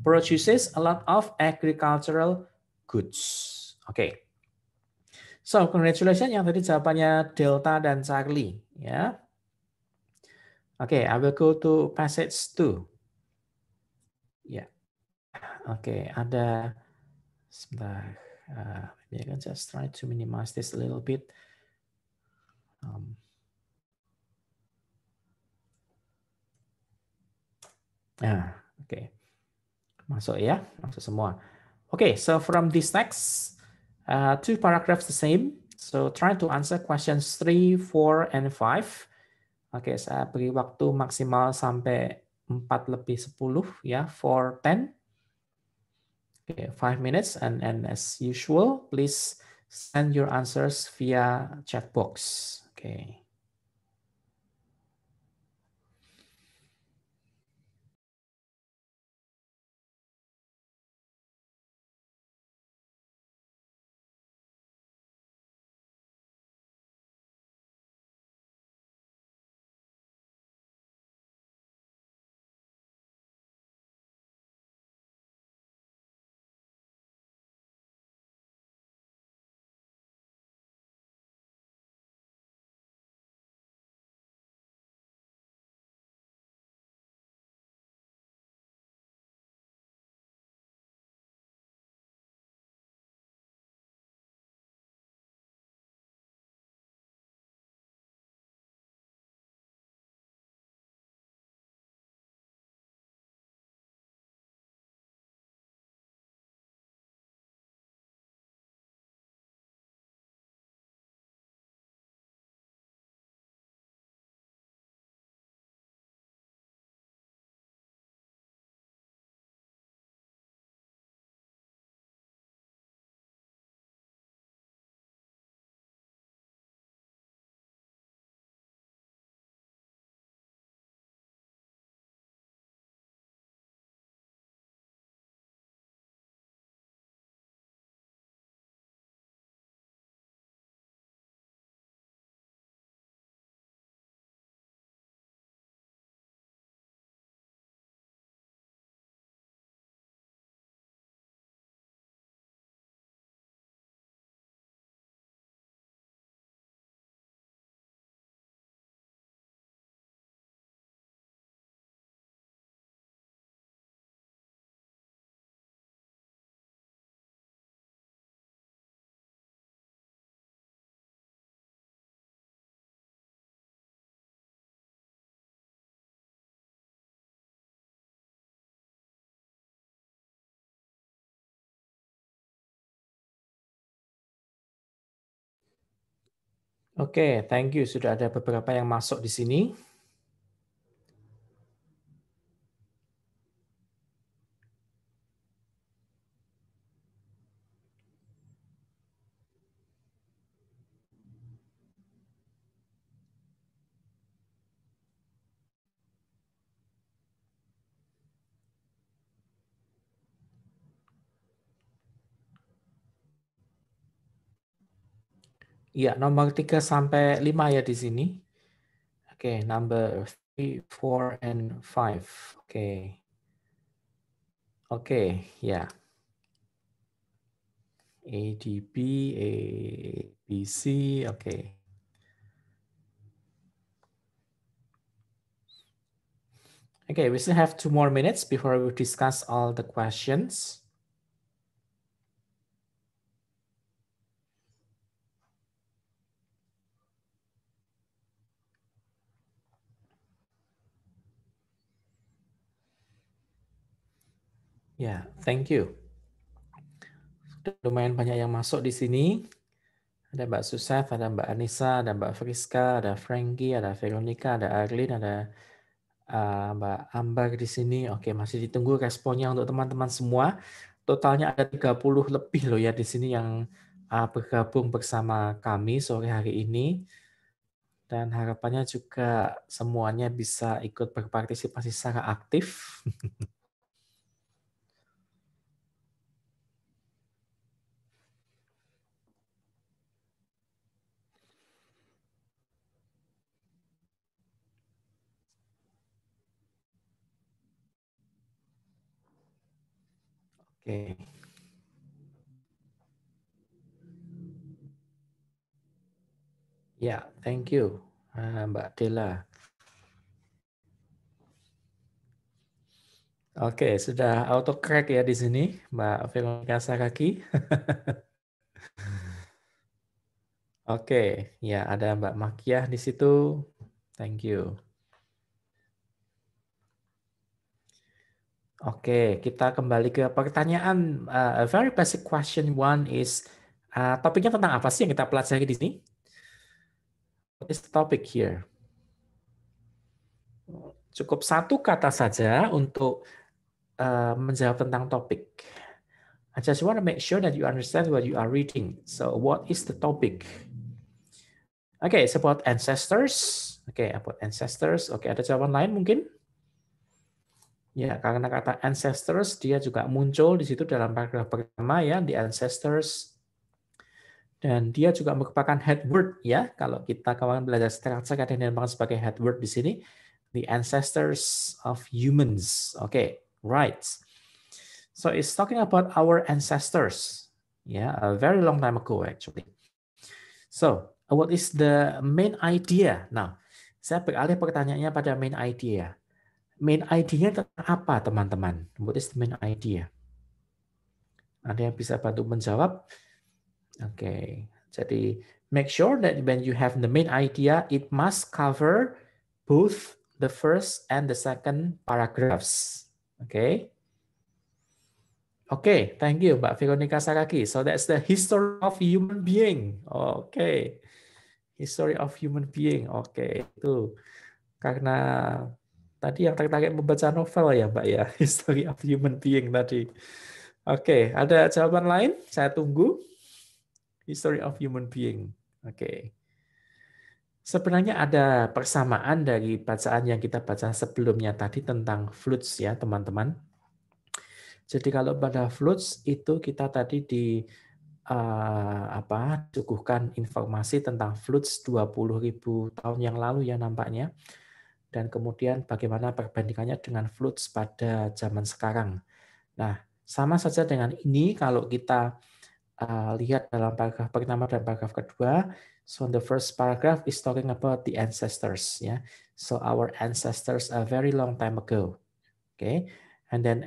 Produces a lot of agricultural goods. Okay. So, congratulations yang tadi jawabannya Delta dan Charlie. Ya. Okay, I will go to passage 2. Ya. Okay, ada sebentar. Maybe I can just try to minimize this a little bit. Okay. Masuk ya, masuk semua. Okay, so from this text, 2 paragraphs the same. So try to answer questions 3, 4, and 5. Oke, saya beri waktu maksimal sampai 4:10 ya, for 10. Okay, 5 minutes, and as usual, please send your answers via chat box. Okay. Oke, thank you. Sudah ada beberapa yang masuk di sini. Iya, nomor 3 sampai 5 ya di sini. Oke, number 3, 4, and 5. Oke. Oke, ya. ADB, ABC, oke. Okay, we still have 2 more minutes before we discuss all the questions. Ya, thank you. Sudah lumayan banyak yang masuk di sini. Ada Mbak Susef, ada Mbak Anissa, ada Mbak Friska, ada Frankie, ada Veronica, ada Arlene, ada Mbak Ambar di sini. Oke, masih ditunggu responnya untuk teman-teman semua. Totalnya ada 30 lebih loh ya di sini yang bergabung bersama kami sore hari ini. Dan harapannya juga semuanya bisa ikut berpartisipasi secara aktif. Oke. Ya, thank you, Mbak Dela. Oke, sudah auto crack ya di sini, Mbak Veronica Saraki. Oke, ya ada Mbak Makiah di situ. Thank you. Oke, kita kembali ke pertanyaan. A very basic question one is, topiknya tentang apa sih yang kita pelajari di sini? What is the topic here? Cukup satu kata saja untuk menjawab tentang topik. I just want to make sure that you understand what you are reading. So, what is the topic? Okay, it's about ancestors. Okay, about ancestors. Okay, ada jawaban lain mungkin? Ya, karena kata ancestors dia juga muncul di situ dalam paragraf pertama ya, the ancestors. Dan dia juga merupakan head word ya. Kalau kita kawan belajar structure ada yang dinamakan sebagai head word di sini, the ancestors of humans. Okay, right. So it's talking about our ancestors. Yeah, a very long time ago actually. So, what is the main idea? Nah, saya beralih pertanyaannya pada main idea. Main idea tentang apa, teman-teman? What is the main idea? Ada yang bisa bantu menjawab? Oke, jadi make sure that when you have the main idea, it must cover both the first and the second paragraphs. Okay. Okay, thank you, Mbak Veronica Saraki. So that's the history of human being. Okay, history of human being. Oke, itu karena tadi yang tertarik membaca novel ya, Mbak ya, history of human being tadi. Oke, ada jawaban lain? Saya tunggu. History of human being. Oke. Sebenarnya ada persamaan dari bacaan yang kita baca sebelumnya tadi tentang flutes ya, teman-teman. Jadi kalau pada flutes itu kita tadi disuguhkan informasi tentang flutes 20.000 tahun yang lalu ya nampaknya. Dan kemudian bagaimana perbandingannya dengan flutes pada zaman sekarang. Nah, sama saja dengan ini kalau kita lihat dalam paragraf pertama dan paragraf kedua. So the first paragraph is talking about the ancestors, yeah. So our ancestors a very long time ago, okay. And then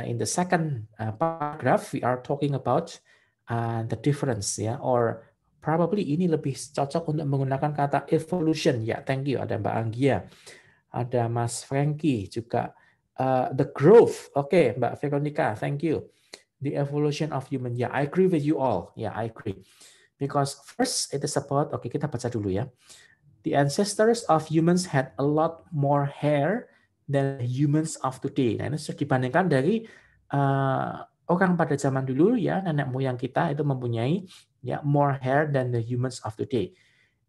in the second paragraph we are talking about the difference, ya, or probably ini lebih cocok untuk menggunakan kata evolution, ya. Thank you, ada Mbak Anggia, ada Mas Frankie juga, the growth, okay, Mbak Veronica, thank you. The evolution of human. Yeah, I agree with you all. Yeah, I agree. Because first it is about, oke, kita baca dulu ya. The ancestors of humans had a lot more hair than humans of today. Nah, ini sudah dibandingkan dari orang pada zaman dulu ya, nenek moyang kita itu mempunyai ya more hair than the humans of today.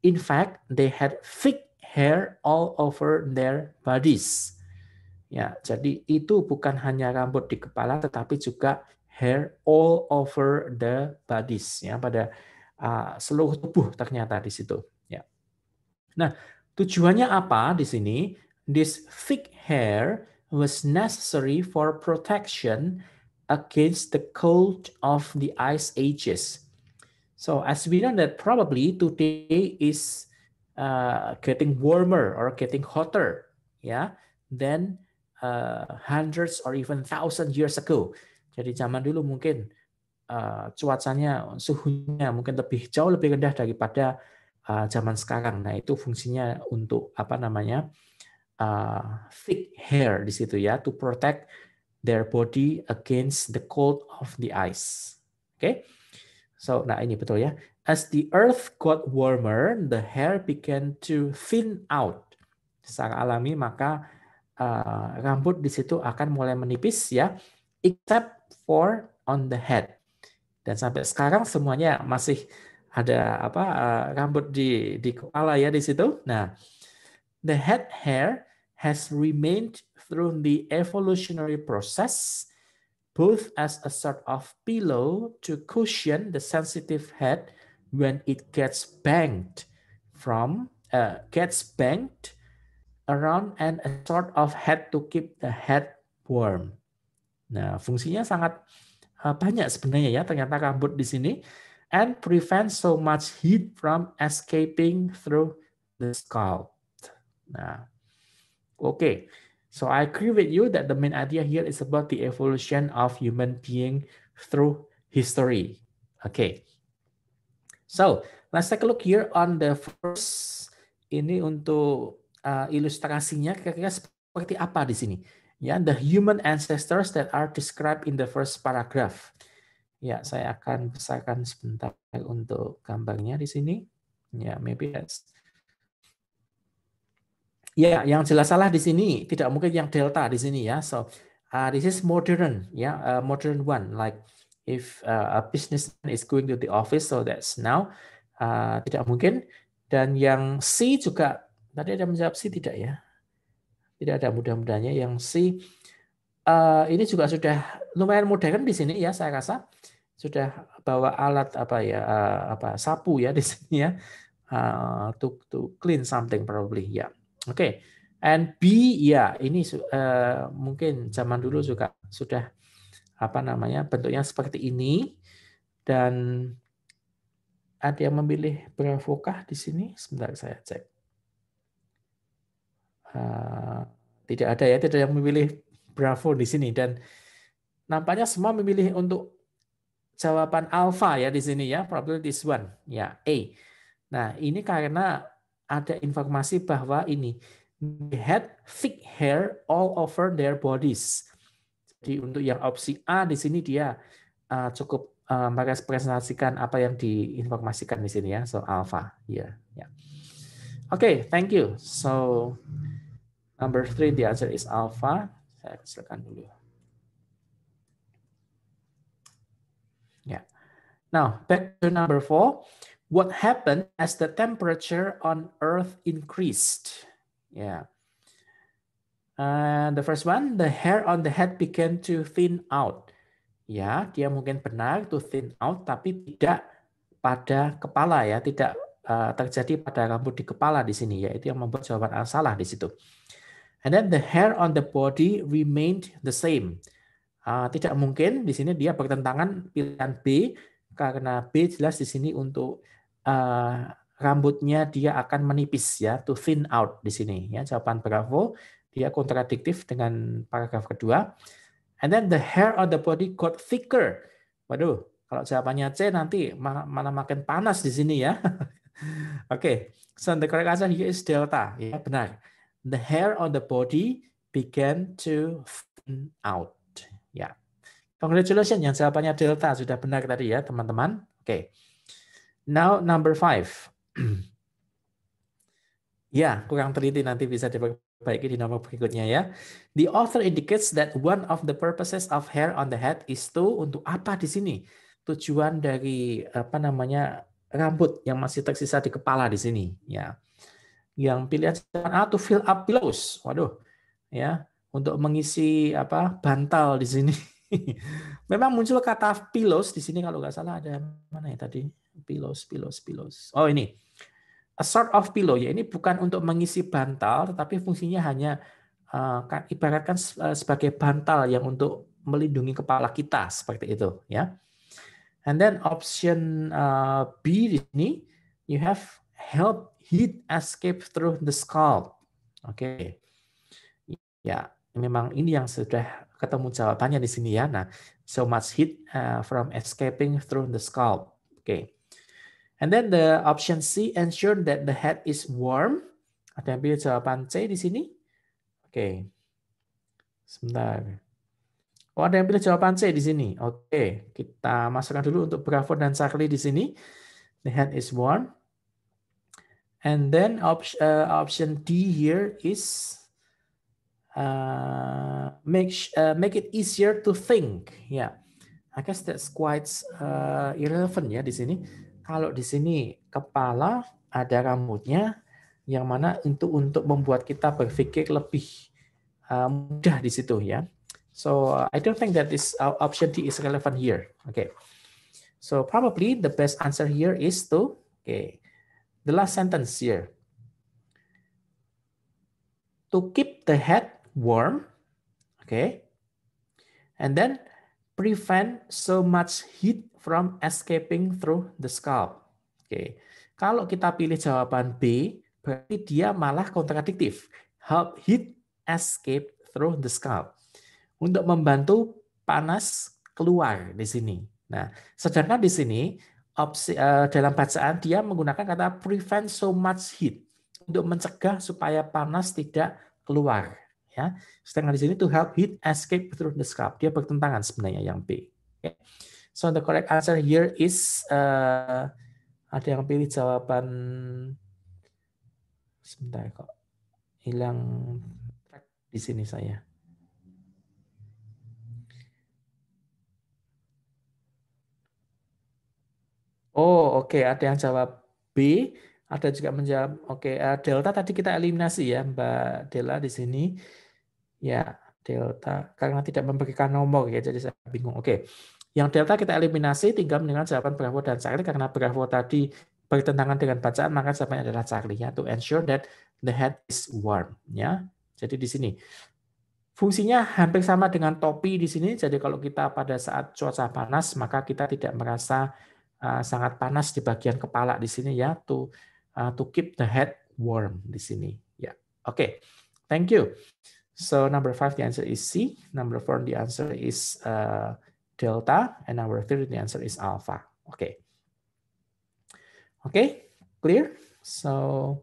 In fact, they had thick hair all over their bodies. Ya, jadi itu bukan hanya rambut di kepala, tetapi juga hair all over the bodies, ya, pada seluruh tubuh ternyata di situ. Ya. Nah, tujuannya apa di sini? This thick hair was necessary for protection against the cold of the ice ages. So as we know that probably today is getting warmer or getting hotter, yeah, than hundreds or even thousand years ago. Jadi zaman dulu mungkin cuacanya, suhunya mungkin jauh lebih rendah daripada zaman sekarang. Nah, itu fungsinya untuk apa namanya thick hair di situ ya, to protect their body against the cold of the ice. Oke, so nah ini betul ya. As the earth got warmer, the hair began to thin out. Secara alami maka rambut di situ akan mulai menipis ya, except for on the head. Dan sampai sekarang semuanya masih ada apa rambut di kepala ya di situ. Nah, the head hair has remained through the evolutionary process, both as a sort of pillow to cushion the sensitive head when it gets banged around, and a sort of head to keep the head warm. Nah, fungsinya sangat banyak sebenarnya ya ternyata rambut di sini, and prevent so much heat from escaping through the scalp. Nah, okay. So I agree with you that the main idea here is about the evolution of human being through history. Okay. So let's take a look here on the first. Ini untuk ilustrasinya kira-kira seperti apa di sini. Ya, the human ancestors that are described in the first paragraph. Ya, saya akan besarkan sebentar untuk gambarnya di sini. Ya, maybe that's. Ya, yang jelas salah di sini tidak mungkin yang delta di sini ya. So this is modern, ya, modern one. Like if a businessman is going to the office, so that's now tidak mungkin. Dan yang C juga tadi ada menjawab C tidak ya? Tidak ada, mudah-mudahnya yang C. Ini juga sudah lumayan modern di sini ya, saya rasa sudah bawa alat apa ya, sapu ya di sini ya, to clean something probably ya. Oke, and B ya ini mungkin zaman dulu juga sudah apa namanya bentuknya seperti ini, dan ada yang memilih Bravokah di sini. Sebentar saya cek. Tidak ada ya, tidak ada yang memilih Bravo di sini, dan nampaknya semua memilih untuk jawaban alpha ya di sini ya, probably this one ya, A. Nah, ini karena ada informasi bahwa ini they had thick hair all over their bodies. Jadi untuk yang opsi A di sini dia cukup merepresentasikan apa yang diinformasikan di sini ya, so alpha ya. Yeah. Okay, thank you. So number 3 the answer is alpha. Saya kecilkan dulu. Yeah. Now, back to number 4. What happened as the temperature on Earth increased? Yeah. The first one, the hair on the head began to thin out. Ya, dia mungkin benar to thin out, tapi tidak pada kepala ya, tidak terjadi pada rambut di kepala di sini ya. Itu yang membuat jawaban A salah di situ. And then the hair on the body remained the same. Tidak mungkin di sini dia bertentangan pilihan B, karena B jelas di sini untuk rambutnya dia akan menipis ya, to thin out di sini ya. Jawaban Bravo dia kontradiktif dengan paragraf kedua. And then the hair on the body got thicker. Waduh, kalau jawabannya C nanti mana makin panas di sini ya. Oke, so the correct answer here is delta. Ya, benar. The hair on the body began to thin out. Ya, congratulations yang jawabannya delta sudah benar tadi ya teman-teman. Oke. Now number 5. Ya, kurang teliti, nanti bisa diperbaiki di nomor berikutnya ya. The author indicates that one of the purposes of hair on the head is to, untuk apa di sini? Tujuan dari apa namanya rambut yang masih tersisa di kepala di sini ya. Yang pilihan A, to fill up pillows. Waduh. Ya, untuk mengisi apa? Bantal di sini. Memang muncul kata pillows di sini kalau nggak salah, ada mana ya tadi? Pillows, pillows, pillows. Oh, ini. A sort of pillow, ya ini bukan untuk mengisi bantal, tetapi fungsinya hanya ibaratkan sebagai bantal yang untuk melindungi kepala kita, seperti itu ya. And then option B di sini, you have help heat escape through the scalp. Oke. Ya, memang ini yang sudah ketemu jawabannya di sini ya. Nah, so much heat from escaping through the scalp. Oke. And then the option C, ensure that the head is warm. Ada yang pilih jawaban C di sini? Oke. Sebentar. Oh, ada yang pilih jawaban C di sini. Oke, kita masukkan dulu untuk Bravo dan Charlie di sini. The head is warm. And then option D here is make it easier to think. Yeah, I guess that's quite irrelevant ya di sini. Kalau di sini kepala ada rambutnya, yang mana untuk membuat kita berpikir lebih mudah di situ ya. So I don't think that this option D is relevant here. Okay. So probably the best answer here is to, okay, the last sentence here. To keep the head warm, okay, and then prevent so much heat from escaping through the scalp. Oke, kalau kita pilih jawaban B, berarti dia malah kontradiktif. Help heat escape through the scalp. Untuk membantu panas keluar di sini. Nah, sedangkan di sini dalam bacaan dia menggunakan kata prevent so much heat untuk mencegah supaya panas tidak keluar. Ya, sedangkan di sini to help heat escape through the scalp. Dia bertentangan sebenarnya yang B. Okay. So the correct answer here is ada yang pilih jawaban, sebentar kok hilang track di sini saya. Oh, oke, ada yang jawab B, ada juga menjawab oke, delta tadi kita eliminasi ya, Mbak Dela di sini. Ya, delta karena tidak memberikan nomor ya, jadi saya bingung. Oke. Yang delta kita eliminasi, tinggal dengan jawaban Bravo dan Charlie, karena Bravo tadi bertentangan dengan bacaan, maka jawabannya adalah Charlie ya, to ensure that the head is warm ya. Jadi di sini fungsinya hampir sama dengan topi di sini. Jadi kalau kita pada saat cuaca panas, maka kita tidak merasa sangat panas di bagian kepala di sini ya, to keep the head warm di sini ya. Oke. Thank you. So number 5, the answer is C. Number 4, the answer is delta. And number 3, the answer is alpha. Okay. Okay, clear? So,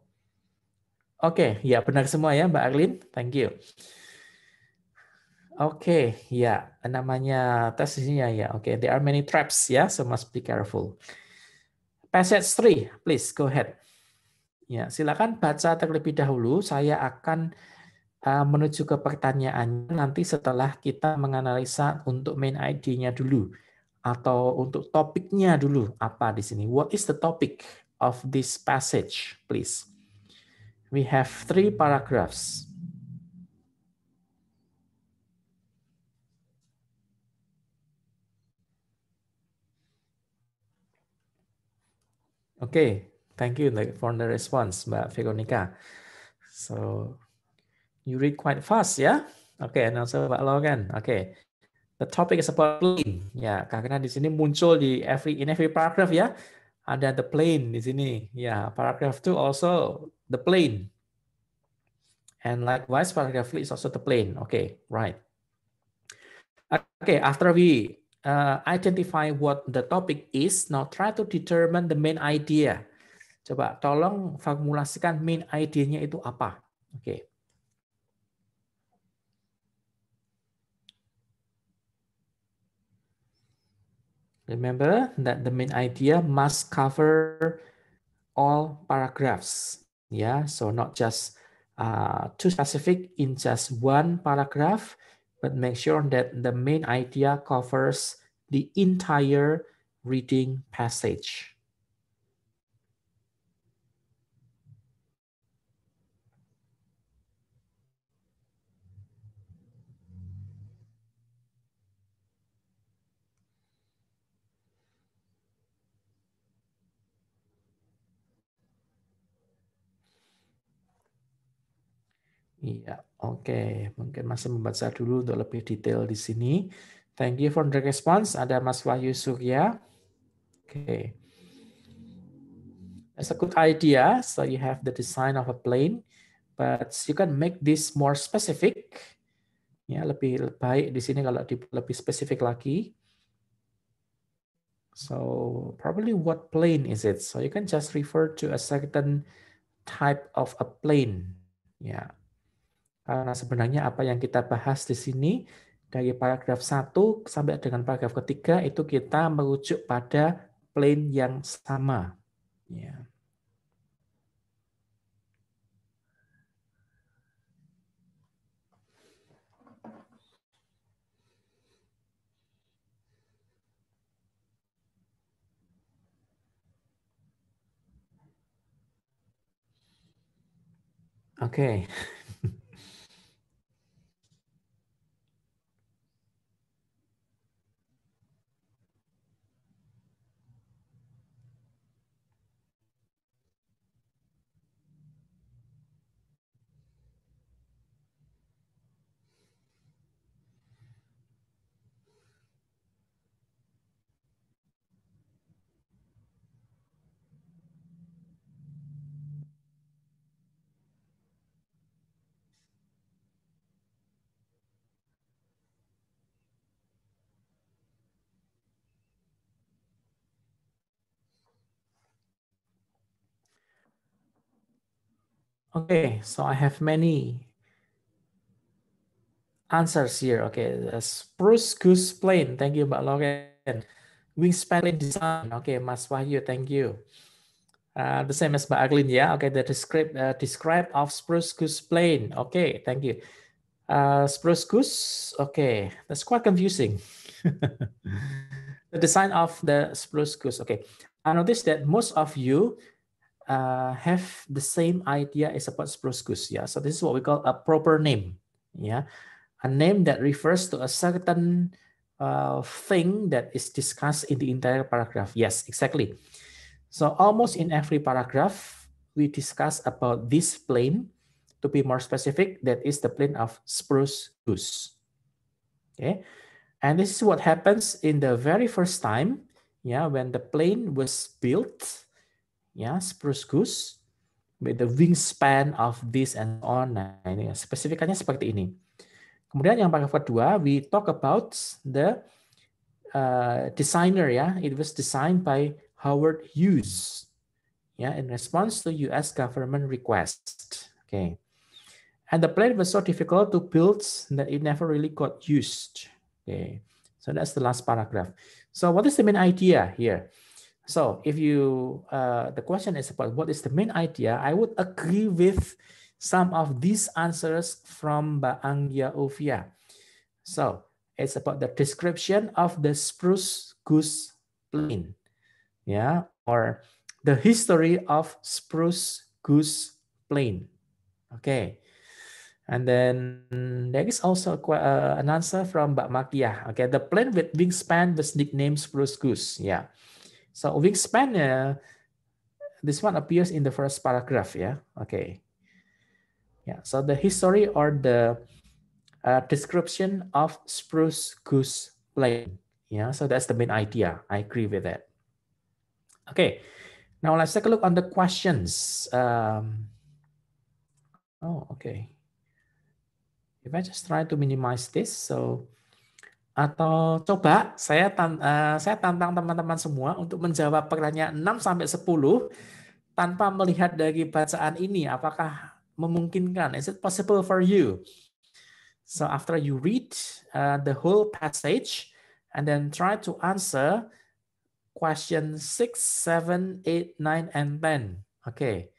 okay, ya benar semua ya Mbak Arlin. Thank you. Oke, ya namanya tes ini ya. Oke, there are many traps ya, so must be careful. Passage 3, please go ahead. Ya, silakan baca terlebih dahulu. Saya akan menuju ke pertanyaannya nanti setelah kita menganalisa untuk main ID-nya dulu atau untuk topiknya dulu apa di sini. What is the topic of this passage, please? We have 3 paragraphs. Okay, thank you for the response, Mbak Veronica. So you read quite fast ya. Okay, and also Mbak Logan. Okay. The topic is about plane. Ya, karena di sini muncul in every paragraph ya. Ada the plane di sini. Ya, paragraph 2 also the plane. And likewise paragraph 3 is also the plane. Okay, right. Okay, after we identify what the topic is, now try to determine the main idea. Coba tolong formulasikan main idea-nya itu apa. Oke. Remember that the main idea must cover all paragraphs. Yeah, so not just too specific in just one paragraph, but make sure that the main idea covers the entire reading passage. Iya, oke. Mungkin masih membaca dulu untuk lebih detail di sini. Thank you for the response. Ada Mas Wahyu Surya. Oke. That's a good idea. So you have the design of a plane, but you can make this more specific. Ya, lebih baik di sini kalau lebih spesifik lagi. So probably what plane is it? So you can just refer to a certain type of a plane. Ya. Karena sebenarnya apa yang kita bahas di sini dari paragraf 1 sampai dengan paragraf ketiga itu kita merujuk pada plane yang sama. Ya. Oke. Okay, so I have many answers here. Okay, spruce goose plane. Thank you, Mbak Loren. Wingspan plane design. Okay, Mas Wahyu, thank you. The same as Mbak Aglin, yeah. Okay, the describe of spruce goose plane. Okay, thank you. Spruce goose. Okay, that's quite confusing. The design of the spruce goose. Okay, I noticed that most of you have the same idea as about spruce goose. Yeah, so this is what we call a proper name. Yeah, a name that refers to a certain thing that is discussed in the entire paragraph. Yes, exactly. So almost in every paragraph, we discuss about this plane. To be more specific, that is the plane of spruce goose. Okay, and this is what happens in the very first time. Yeah, when the plane was built. Yeah, spruce goose with the wingspan of this and on. Nah, ini spesifikannya seperti ini. Kemudian yang paragraf kedua, we talk about the designer. Ya, it was designed by Howard Hughes. Yeah, in response to U.S. government request. Okay, and the plane was so difficult to build that it never really got used. Okay, so that's the last paragraph. So what is the main idea here? So if you, the question is about what is the main idea, I would agree with some of these answers from Mbak Anggia Ovia. So it's about the description of the spruce goose plane, yeah, or the history of spruce goose plane. Okay. And then there is also an answer from Mbak Makia. Okay, the plane with wingspan was nicknamed spruce goose. Yeah. So wingspan, this one appears in the first paragraph, yeah. Okay. Yeah. So the history or the description of spruce goose plane. Yeah. So that's the main idea. I agree with that. Okay. Now let's take a look on the questions. Oh, okay. If I just try to minimize this, so atau coba saya tantang teman-teman semua untuk menjawab pertanyaan 6 sampai 10 tanpa melihat dari bacaan ini, apakah memungkinkan? Is it possible for you? So after you read the whole passage and then try to answer question 6, 7, 8, 9, and 10. Oke,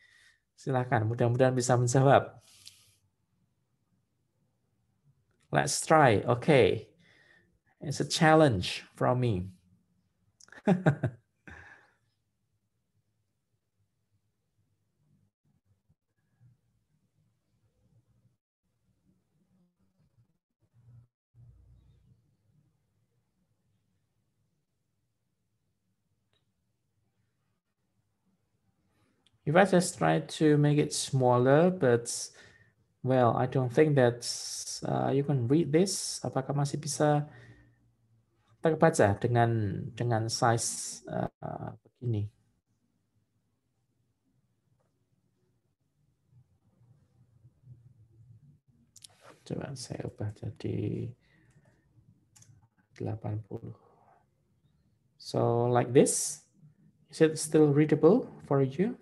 silakan. Mudah-mudahan bisa menjawab. Let's try. Okay. It's a challenge from me. If I just try to make it smaller, but well, I don't think that you can read this. Apakah masih bisa terbaca dengan size begini? Coba saya ubah jadi 80. So like this, is it still readable for you?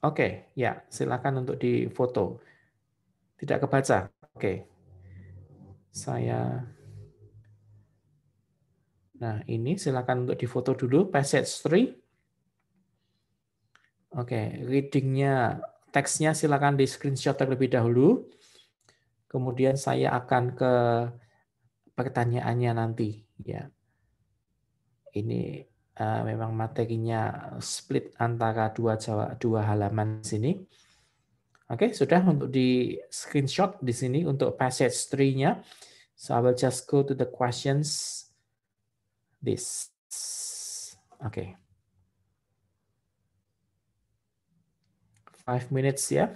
Oke, ya, silakan untuk difoto. Tidak kebaca. Oke. Nah, ini silakan untuk difoto dulu passage 3. Oke, readingnya, teksnya silakan di screenshot terlebih dahulu. Kemudian saya akan ke pertanyaannya nanti. Ya, ini memang materinya split antara dua halaman sini. Oke, sudah untuk di screenshot di sini untuk passage 3-nya. So I will just go to the questions. This. Oke. 5 minutes ya.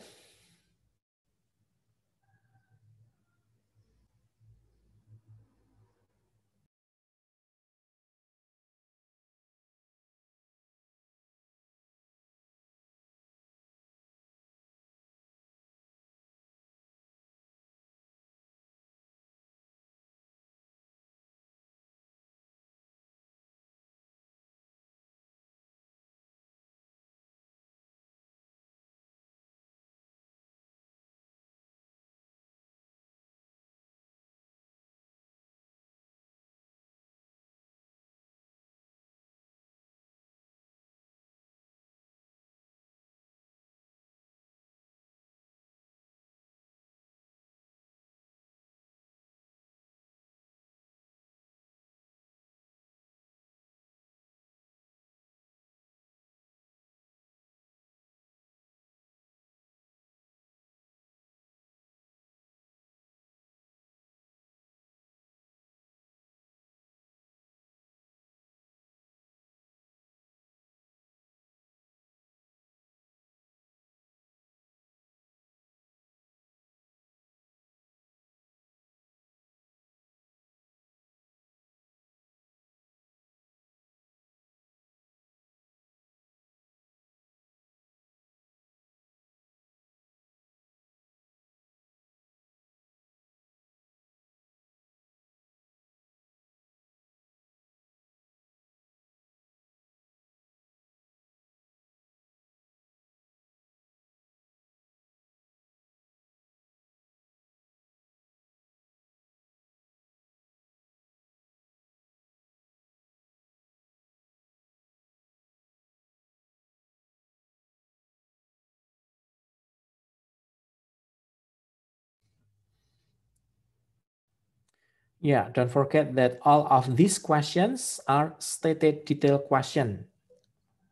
Yeah, don't forget that all of these questions are stated detail question.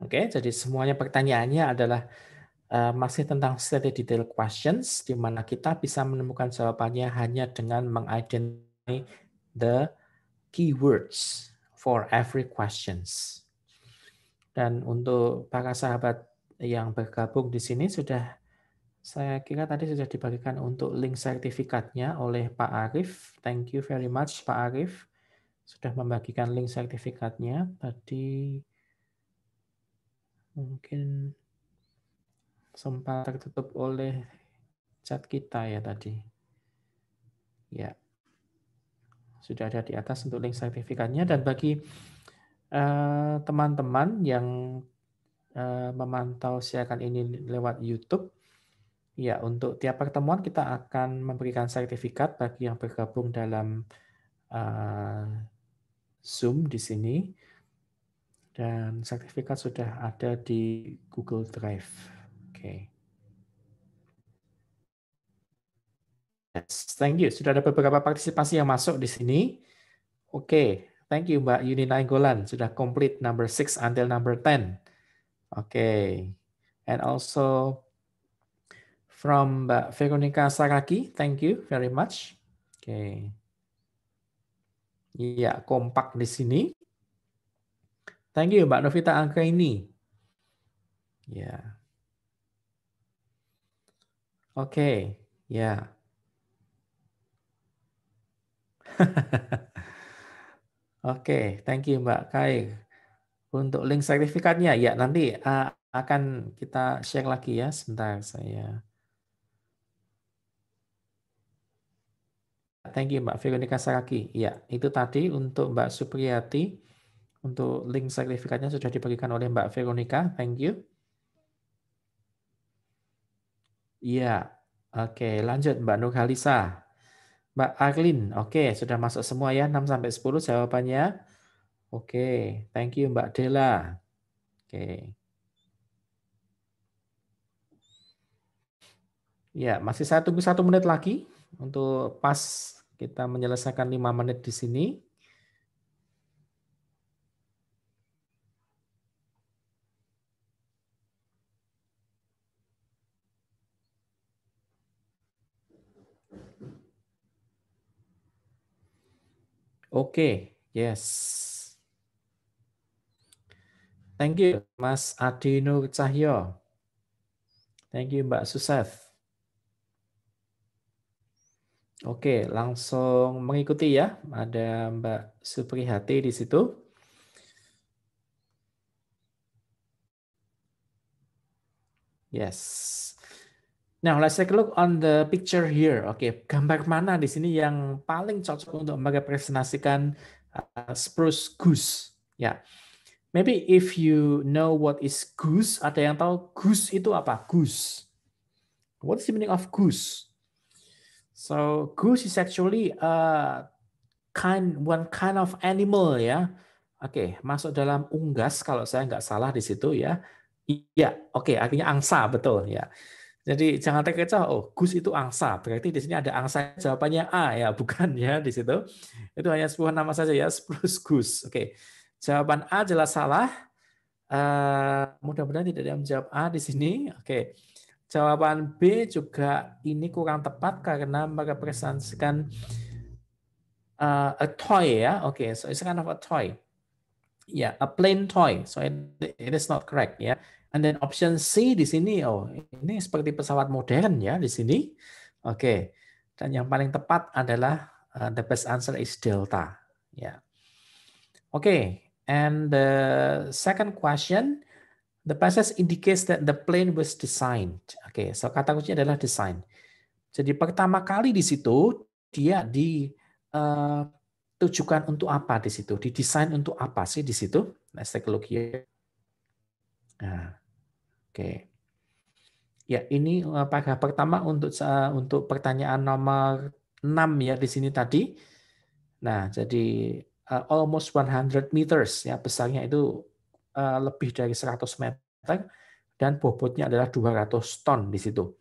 Oke, jadi semuanya pertanyaannya adalah masih tentang stated detail questions, di mana kita bisa menemukan jawabannya hanya dengan mengidentify the keywords for every questions. Dan untuk para sahabat yang bergabung di sini saya kira tadi sudah dibagikan untuk link sertifikatnya oleh Pak Arif. Thank you very much Pak Arif. Sudah membagikan link sertifikatnya. Tadi mungkin sempat tertutup oleh chat kita ya tadi. Ya. Sudah ada di atas untuk link sertifikatnya. Dan bagi teman-teman yang memantau siaran ini lewat YouTube, ya, untuk tiap pertemuan kita akan memberikan sertifikat bagi yang bergabung dalam Zoom di sini. Dan sertifikat sudah ada di Google Drive. Oke. Yes, thank you. Sudah ada beberapa partisipasi yang masuk di sini. Oke, thank you Mbak Yuni Nainggolan. Sudah complete number 6 until number 10. Oke. And also from Mbak Veronica Saraki, thank you very much. Oke. Iya, kompak di sini. Thank you Mbak Novita Anggraini. Ya. Oke, ya. Oke, thank you Mbak Kai. Untuk link sertifikatnya, ya nanti akan kita share lagi ya. Sebentar saya. Thank you Mbak Veronica Saraki. Ya, itu tadi untuk Mbak Supriyati. Untuk link sertifikatnya sudah diberikan oleh Mbak Veronica. Thank you. Iya, oke lanjut Mbak Nurhalisa. Mbak Arlin, oke sudah masuk semua ya 6-10 jawabannya. Oke, thank you Mbak Dela. Oke. Ya, masih saya tunggu 1 menit lagi untuk pas kita menyelesaikan 5 menit di sini. Oke, yes. Thank you Mas Adi Nur Cahyo. Thank you Mbak Susef. Oke, langsung mengikuti ya. Ada Mbak Suprihati di situ. Yes. Now, let's take a look on the picture here. Oke, gambar mana di sini yang paling cocok untuk merepresentasikan spruce goose? Ya, maybe if you know what is goose, ada yang tahu goose itu apa? Goose. What is the meaning of goose? So, goose is actually one kind of animal ya. Oke, masuk dalam unggas kalau saya nggak salah di situ ya. Iya, oke, artinya angsa betul ya. Jadi jangan terkecoh, oh goose itu angsa, berarti di sini ada angsa. Jawabannya A ya, bukan ya di situ. Itu hanya sebuah nama saja ya, spruce goose. Oke, jawaban A jelas salah. Mudah-mudahan tidak ada yang menjawab A di sini. Oke, jawaban B juga ini kurang tepat karena merepresentasikan a toy ya. Oke, so it's kind of a toy. Yeah, a plain toy. So it is not correct ya. And then option C di sini, oh ini seperti pesawat modern ya di sini. Oke, dan yang paling tepat adalah the best answer is delta. Ya. Oke, and the second question, the passage indicates that the plane was designed. Oke, so kata kuncinya adalah design. Jadi pertama kali di situ dia ditujukan untuk apa di situ? Didesain untuk apa sih di situ? Let's take a look here. Nah, oke. Ya, ini paragraf pertama untuk pertanyaan nomor 6 ya di sini tadi. Nah, jadi almost 100 meters ya, besarnya itu lebih dari 100 meter dan bobotnya adalah 200 ton di situ.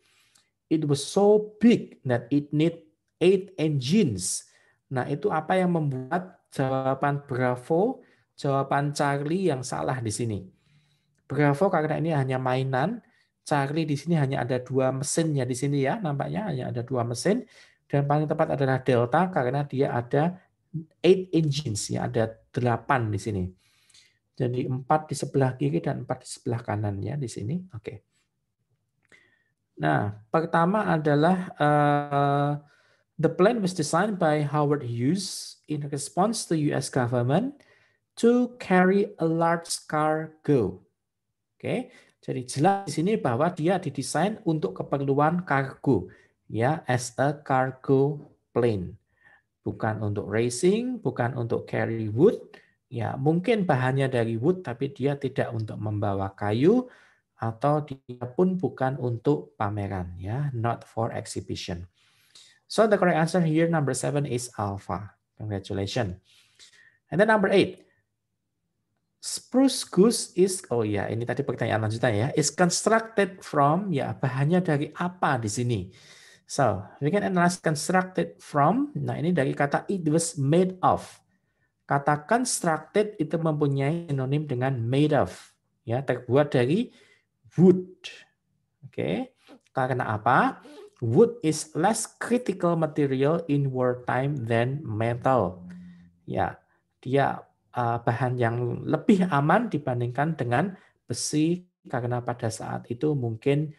It was so big that it need 8 engines. Nah, itu apa yang membuat jawaban Bravo, jawaban Charlie yang salah di sini. Bravo karena ini hanya mainan, Charlie di sini hanya ada 2 mesinnya di sini ya, nampaknya hanya ada 2 mesin. Dan paling tepat adalah Delta karena dia ada 8 engines ya, ada 8 di sini. Jadi 4 di sebelah kiri dan 4 di sebelah kanan ya di sini. Oke. Nah, pertama adalah the plane was designed by Howard Hughes in response to US government to carry a large cargo. Oke, jadi jelas di sini bahwa dia didesain untuk keperluan kargo, ya, as a cargo plane, bukan untuk racing, bukan untuk carry wood, ya, mungkin bahannya dari wood, tapi dia tidak untuk membawa kayu, atau dia pun bukan untuk pameran, ya, not for exhibition. So the correct answer here, number 7 is alpha. Congratulations. And then number 8. Spruce goose is, oh ya, ini tadi pertanyaan lanjutannya ya, is constructed from, ya bahannya dari apa di sini? So, we can analyze constructed from, nah ini dari kata it was made of. Kata constructed itu mempunyai sinonim dengan made of, ya terbuat dari wood. Oke, karena apa? Wood is less critical material in wartime than metal. Ya, dia bahan yang lebih aman dibandingkan dengan besi karena pada saat itu mungkin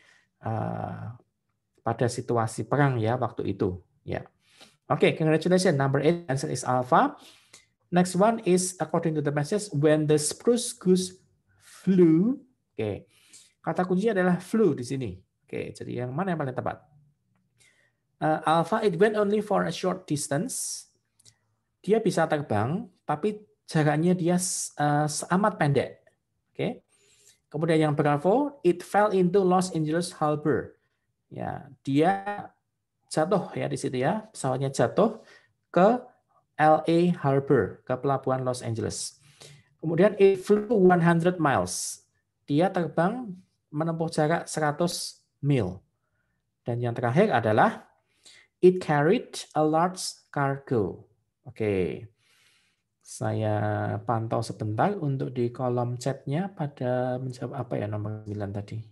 pada situasi perang ya waktu itu. Ya, oke, congratulations. Number 8 answer is alpha. Next one is according to the message when the spruce goose flew. Oke, kata kuncinya adalah flew di sini. Oke, jadi yang mana yang paling tepat? Alpha, it went only for a short distance. Dia bisa terbang, tapi jaraknya dia amat pendek. Oke. Kemudian yang Bravo, it fell into Los Angeles Harbor. Ya, dia jatuh ya di situ ya, pesawatnya jatuh ke LA Harbor, ke pelabuhan Los Angeles. Kemudian it flew 100 miles. Dia terbang menempuh jarak 100 mil. Dan yang terakhir adalah it carried a large cargo. Oke. Saya pantau sebentar untuk di kolom chatnya pada menjawab apa ya nomor 9 tadi.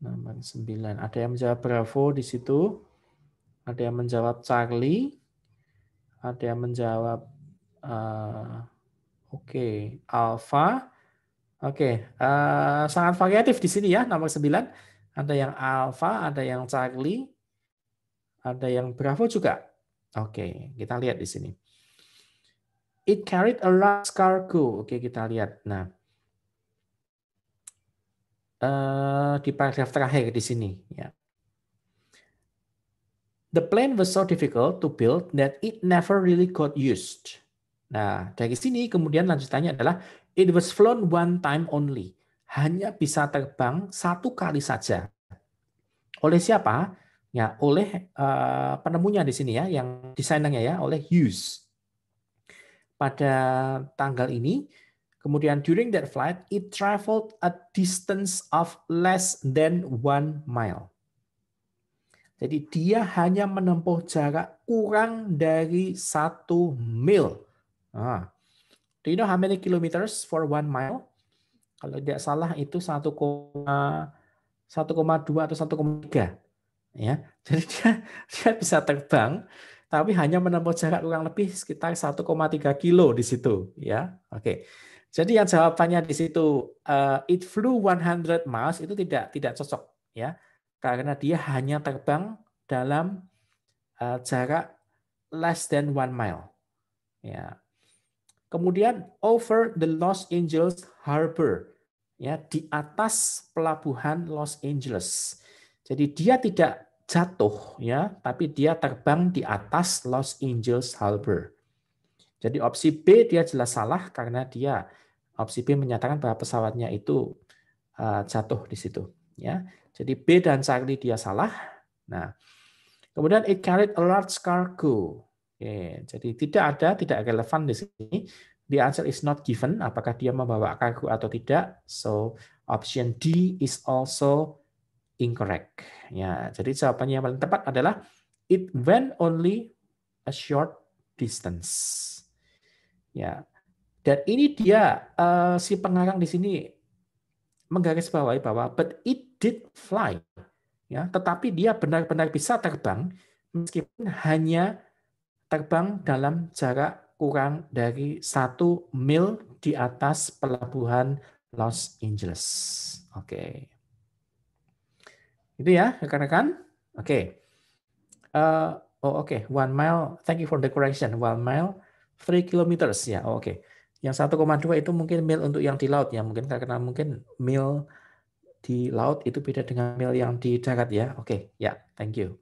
Nomor 9. Ada yang menjawab Bravo di situ. Ada yang menjawab Charlie. Ada yang menjawab Alpha. Sangat variatif di sini ya nomor 9. Ada yang Alpha, ada yang Charlie, ada yang Bravo juga. Oke, kita lihat di sini. It carried a large cargo. Oke, kita lihat. Nah, di paragraf terakhir di sini. Ya. The plane was so difficult to build that it never really got used. Nah, dari sini kemudian lanjutannya adalah it was flown one time only. Hanya bisa terbang satu kali saja. Oleh siapa? Ya, oleh penemunya di sini ya, yang desainernya ya, oleh Hughes. Pada tanggal ini, kemudian during that flight, it traveled a distance of less than 1 mile. Jadi dia hanya menempuh jarak kurang dari 1 mil. Do you know how many kilometers for 1 mile? Kalau tidak salah itu 1,2 atau 1,3. Ya, jadi dia bisa terbang tapi hanya menempuh jarak kurang lebih sekitar 1,3 kilo di situ ya. Oke. Jadi yang jawabannya di situ it flew 100 miles itu tidak cocok ya. Karena dia hanya terbang dalam jarak less than 1 mile. Ya. Kemudian over the Los Angeles Harbor ya, di atas pelabuhan Los Angeles. Jadi dia tidak jatuh ya, tapi dia terbang di atas Los Angeles Harbor. Jadi opsi B dia jelas salah karena dia opsi B menyatakan bahwa pesawatnya itu jatuh di situ ya. Jadi B dan Charlie dia salah. Nah, kemudian it carried a large cargo. Oke, jadi tidak relevan di sini. The answer is not given apakah dia membawa kargo atau tidak. So option D is also incorrect. Ya, jadi jawabannya yang paling tepat adalah it went only a short distance. Ya. Dan ini dia si pengarang di sini menggarisbawahi bahwa but it did fly. Ya, tetapi dia benar-benar bisa terbang meskipun hanya terbang dalam jarak kurang dari 1 mil di atas pelabuhan Los Angeles. Oke. Itu ya, rekan-rekan. Oke. Oke. 1 mile. Thank you for the correction. 1 mile, 3 kilometers. Ya, oke. Yang 1,2 itu mungkin mil untuk yang di laut ya. Mungkin karena mungkin mil di laut itu beda dengan mil yang di darat ya. Oke, ya. Thank you.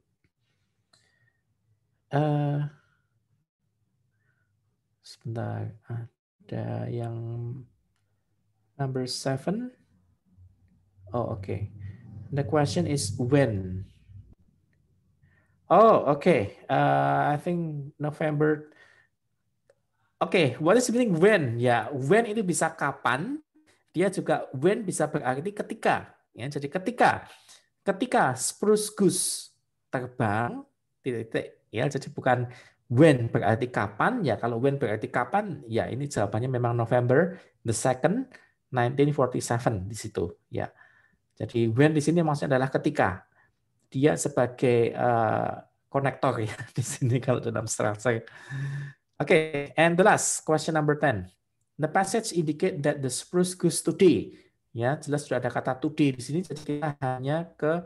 Sebentar. Ada yang number 7. Oh, okay. The question is when. Oh, okay. I think November Oke, what is meaning when? Ya, when itu bisa kapan. Dia juga when bisa berarti ketika. Ya, jadi ketika spruce goose terbang, titik-titik. Ya, jadi bukan when berarti kapan. Ya, kalau when berarti kapan, ya ini jawabannya memang November the 2nd, 1947 di situ. Ya, jadi when di sini maksudnya adalah ketika. Dia sebagai konektor ya di sini kalau dalam structure. Okay, and the last question number 10. The passage indicate that the spruce goose today. Ya, jelas sudah ada kata today di sini, jadi kita hanya ke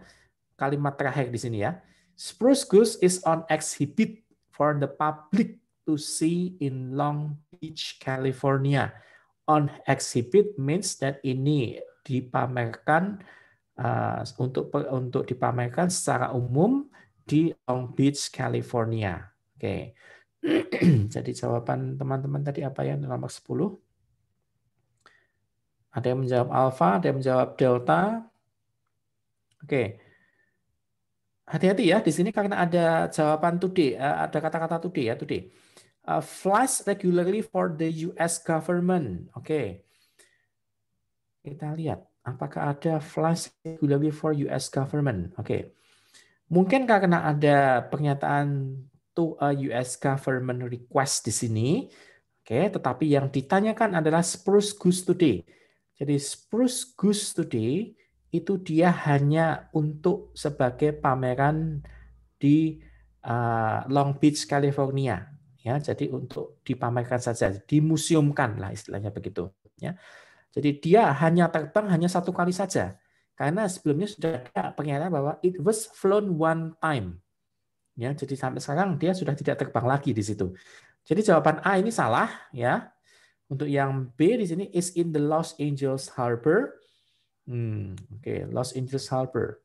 kalimat terakhir di sini ya. Spruce goose is on exhibit for the public to see in Long Beach, California. On exhibit means that ini dipamerkan untuk dipamerkan secara umum di Long Beach, California. Oke. Jadi jawaban teman-teman tadi apa ya nomor 10? Ada yang menjawab alfa, ada yang menjawab delta. Oke. Hati-hati ya di sini karena ada jawaban today, ada kata-kata today ya, today. Flies regularly for the US government. Oke. Kita lihat apakah ada flies regularly for US government. Oke. Mungkin karena ada pernyataan to a US government request di sini. Oke, tetapi yang ditanyakan adalah Spruce Goose Today. Jadi Spruce Goose Today itu dia hanya untuk sebagai pameran di Long Beach, California. Ya, jadi untuk dipamerkan saja, dimuseumkan lah istilahnya begitu. Ya, jadi dia hanya terbang hanya satu kali saja. Karena sebelumnya sudah ada pernyataan bahwa it was flown one time. Ya, jadi sampai sekarang dia sudah tidak terbang lagi di situ. Jadi jawaban A ini salah ya. Untuk yang B di sini is in the Los Angeles Harbor. Oke, Los Angeles Harbor.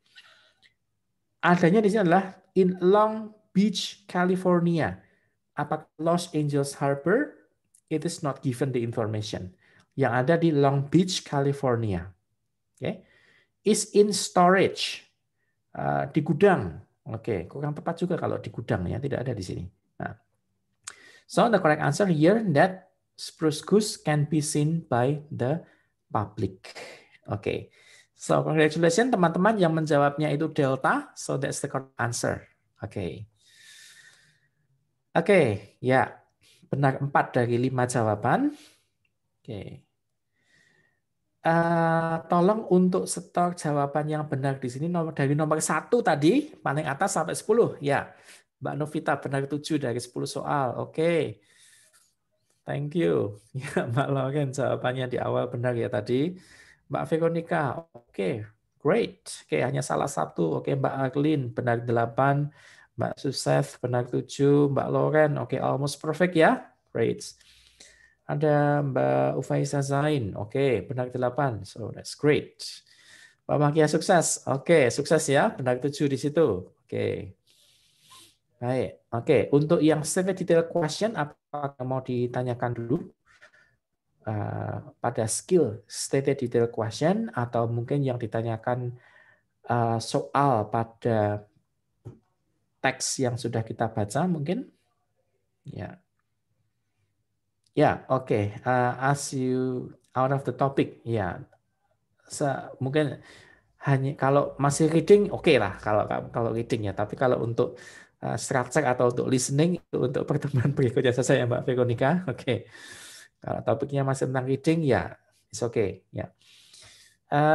Adanya di sini adalah in Long Beach, California. Apakah Los Angeles Harbor? It is not given the information. Yang ada di Long Beach, California. Oke. Is in storage. Di gudang. Oke, kurang tepat juga kalau di gudang ya, tidak ada di sini. Nah, so the correct answer here that spruce goose can be seen by the public. Oke. So congratulations teman-teman yang menjawabnya itu delta. So that's the correct answer. Oke. Oke, ya. Benar 4 dari 5 jawaban. Oke. Tolong untuk setor jawaban yang benar di sini dari nomor 1 tadi paling atas sampai 10 ya. Mbak Novita benar 7 dari 10 soal. Oke. Thank you. Ya, Mbak Loren jawabannya di awal benar ya tadi. Mbak Veronica, oke. Great. Oke, hanya salah satu. Oke, Mbak Arlin benar 8. Mbak Susef benar 7. Mbak Loren, oke, almost perfect ya. Great. Ada Mbak Ufaisa Zain. Oke, benar 8. So that's great. Pak Makia sukses. Oke, sukses ya. Benar 7 di situ. Oke. Baik. Oke, untuk yang seven detail question apakah mau ditanyakan dulu pada skill stated detail question atau mungkin yang ditanyakan soal pada teks yang sudah kita baca mungkin? Ya. Ya, oke. As you out of the topic, ya. Mungkin hanya kalau masih reading oke lah kalau reading ya. Tapi kalau untuk structure atau untuk listening itu untuk pertemuan berikutnya saja ya Mbak Veronica. Oke. Kalau topiknya masih tentang reading ya, it's okay. Ya.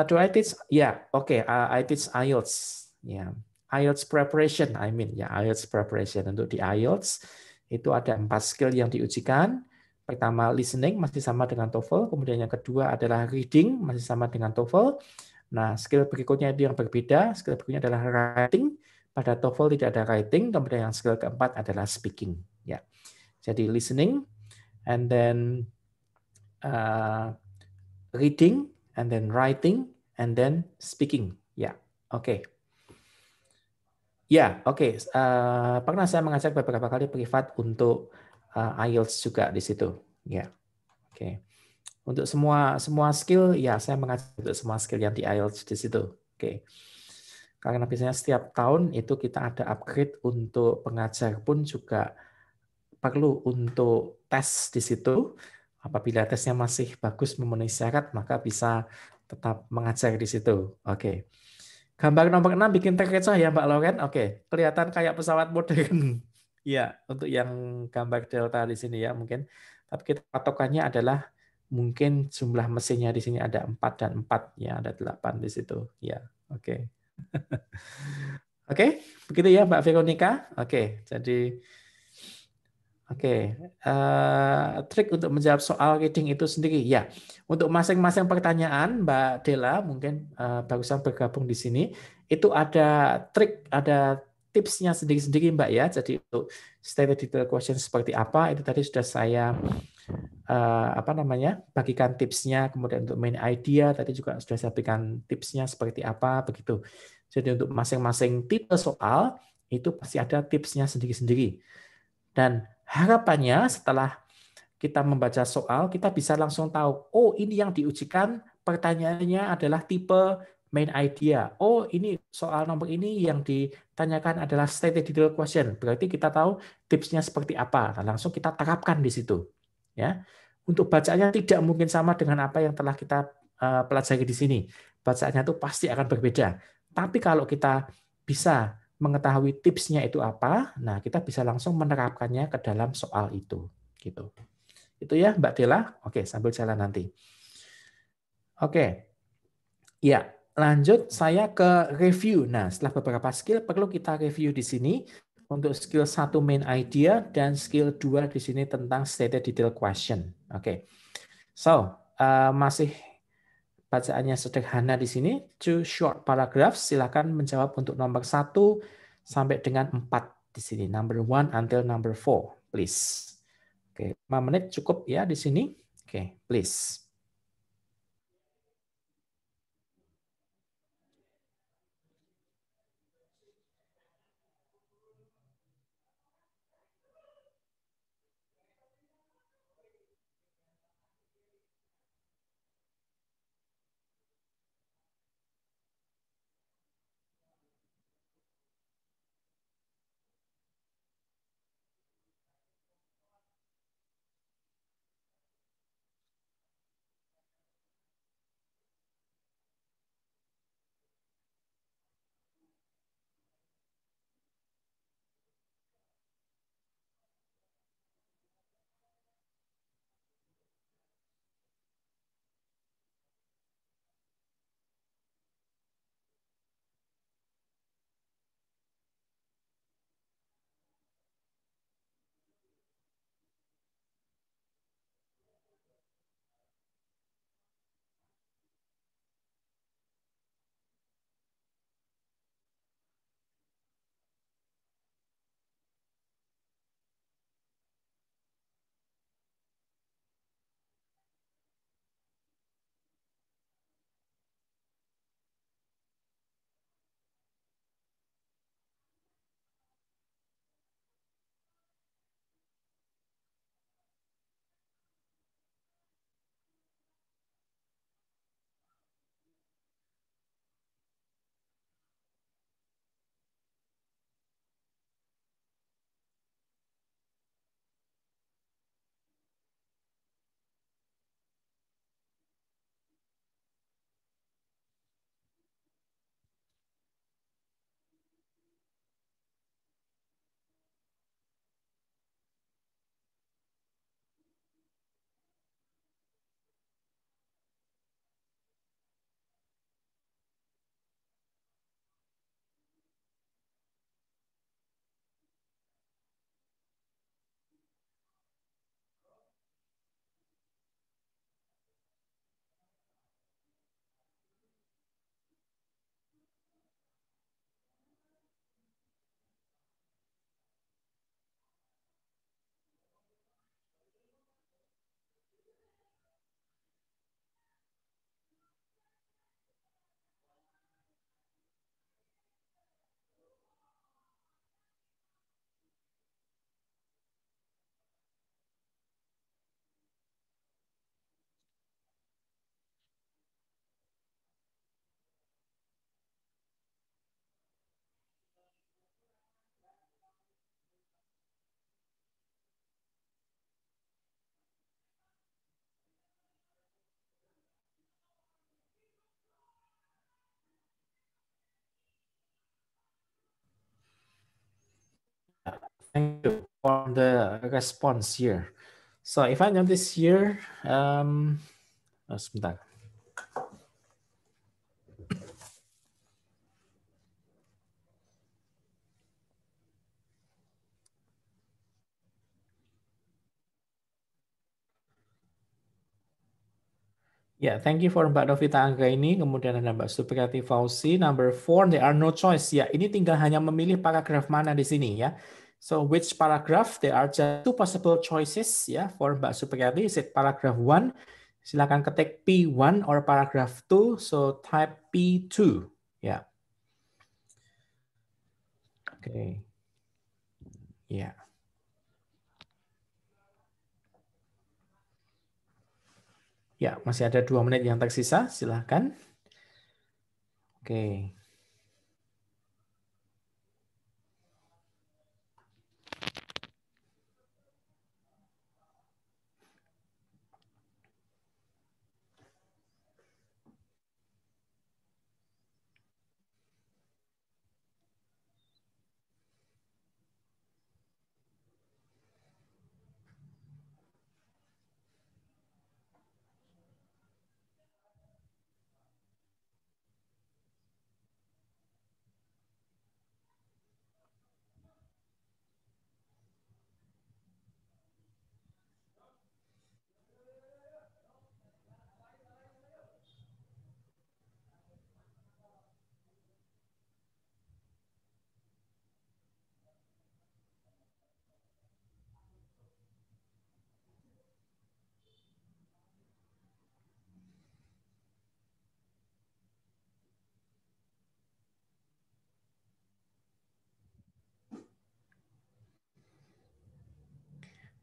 Do I teach? Ya, oke. I teach IELTS. Ya. IELTS preparation. IELTS preparation untuk di IELTS itu ada 4 skill yang diujikan. Pertama listening masih sama dengan TOEFL, kemudian yang kedua adalah reading masih sama dengan TOEFL. Nah, skill berikutnya itu yang berbeda. Skill berikutnya adalah writing. Pada TOEFL tidak ada writing. Kemudian yang skill keempat adalah speaking. Ya, jadi listening, and then reading, and then writing, and then speaking. Ya, oke. Ya, oke. Pernah saya mengajak beberapa kali privat untuk IELTS juga di situ. Ya, oke. Untuk semua skill, ya saya mengajak untuk semua skill yang di IELTS di situ. Oke. Karena biasanya setiap tahun itu kita ada upgrade untuk pengajar pun juga perlu untuk tes di situ. Apabila tesnya masih bagus memenuhi syarat, maka bisa tetap mengajar di situ. Oke. Gambar nomor 6 bikin terkecoh ya Mbak Loren. Oke, kelihatan kayak pesawat modern. Iya, untuk yang gambar delta di sini ya mungkin. Tapi kita patokannya adalah mungkin jumlah mesinnya di sini ada 4 dan 4 ya, ada 8 di situ. Ya, oke. Oke, begitu ya Mbak Veronica. Oke, jadi trik untuk menjawab soal reading itu sendiri ya. Untuk masing-masing pertanyaan, Mbak Dela mungkin barusan bergabung di sini, itu ada trik, ada tipsnya sendiri-sendiri Mbak ya. Jadi untuk stated detail question seperti apa, itu tadi sudah saya bagikan tipsnya. Kemudian untuk main idea tadi juga sudah saya berikan tipsnya seperti apa begitu. Jadi untuk masing-masing tipe soal itu pasti ada tipsnya sendiri-sendiri. Dan harapannya setelah kita membaca soal, kita bisa langsung tahu, oh ini yang diujikan pertanyaannya adalah tipe main idea. Oh ini soal nomor ini yang ditanyakan adalah stated detail question. Berarti kita tahu tipsnya seperti apa. Nah, langsung kita terapkan di situ. Ya, untuk bacaannya tidak mungkin sama dengan apa yang telah kita pelajari di sini. Bacaannya itu pasti akan berbeda. Tapi kalau kita bisa mengetahui tipsnya itu apa, nah kita bisa langsung menerapkannya ke dalam soal itu. Gitu. Itu ya Mbak Dela. Oke, sambil jalan nanti. Oke. Ya, lanjut saya ke review. Nah, setelah beberapa skill perlu kita review di sini. Untuk skill 1 main idea dan skill 2 di sini tentang stated detail question. Oke. So, masih bacaannya sederhana di sini. Two short paragraphs. Silakan menjawab untuk nomor 1 sampai dengan 4 di sini. Number 1 until number 4, please. Oke, 5 menit cukup ya di sini. Oke, please. Thank you for the response here. So if I notice here, sebentar. Ya, thank you for Mbak Novita Anggraini, kemudian ada Mbak Supriyati Fauzi. Number 4, there are no choice. Ya, ini tinggal hanya memilih paragraf mana di sini ya. So which paragraph? There are just two possible choices ya for Mbak Supriyati. Is it paragraph 1? Silakan ketik P1 or paragraph 2. So type P2. Ya. Oke. Ya. Ya, masih ada 2 menit yang tersisa. Silakan. Oke.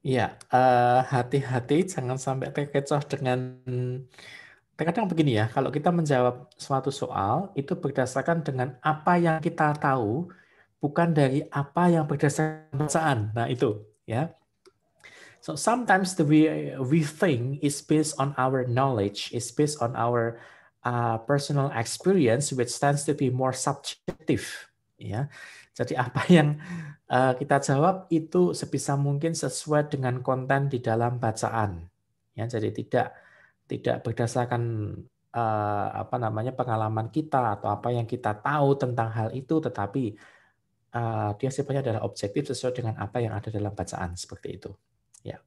Ya, hati-hati jangan sampai terkecoh dengan terkadang begini ya, kalau kita menjawab suatu soal itu berdasarkan dengan apa yang kita tahu, bukan dari apa yang berdasarkan bacaan. Nah, itu ya. So sometimes the way we think is based on our knowledge, is based on our personal experience, which tends to be more subjective. Ya, jadi apa yang kita jawab itu sebisa mungkin sesuai dengan konten di dalam bacaan. Ya, jadi tidak berdasarkan apa namanya pengalaman kita atau apa yang kita tahu tentang hal itu, tetapi dia sifatnya adalah objektif sesuai dengan apa yang ada dalam bacaan seperti itu. Ya.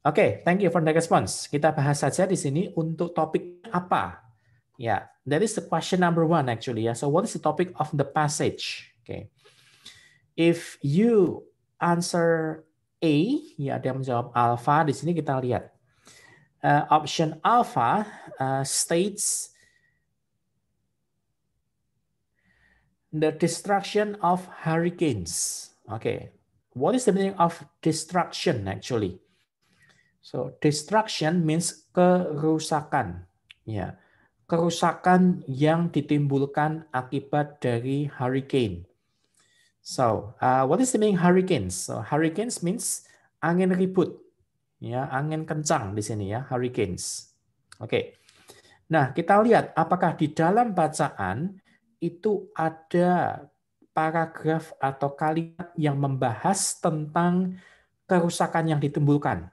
Oke, thank you for the response. Kita bahas saja di sini untuk topik apa. Ya, that is the question number 1 actually. Ya, so what is the topic of the passage? Okay. If you answer A, ya ada yang menjawab alpha. Di sini kita lihat. Option alpha states the destruction of hurricanes. Okay, what is the meaning of destruction actually? So destruction means kerusakan. Ya, kerusakan yang ditimbulkan akibat dari hurricane. So, what is the meaning hurricanes? So, hurricanes means angin ribut. Ya, angin kencang di sini ya, hurricanes. Oke. Nah, kita lihat apakah di dalam bacaan itu ada paragraf atau kalimat yang membahas tentang kerusakan yang ditimbulkan.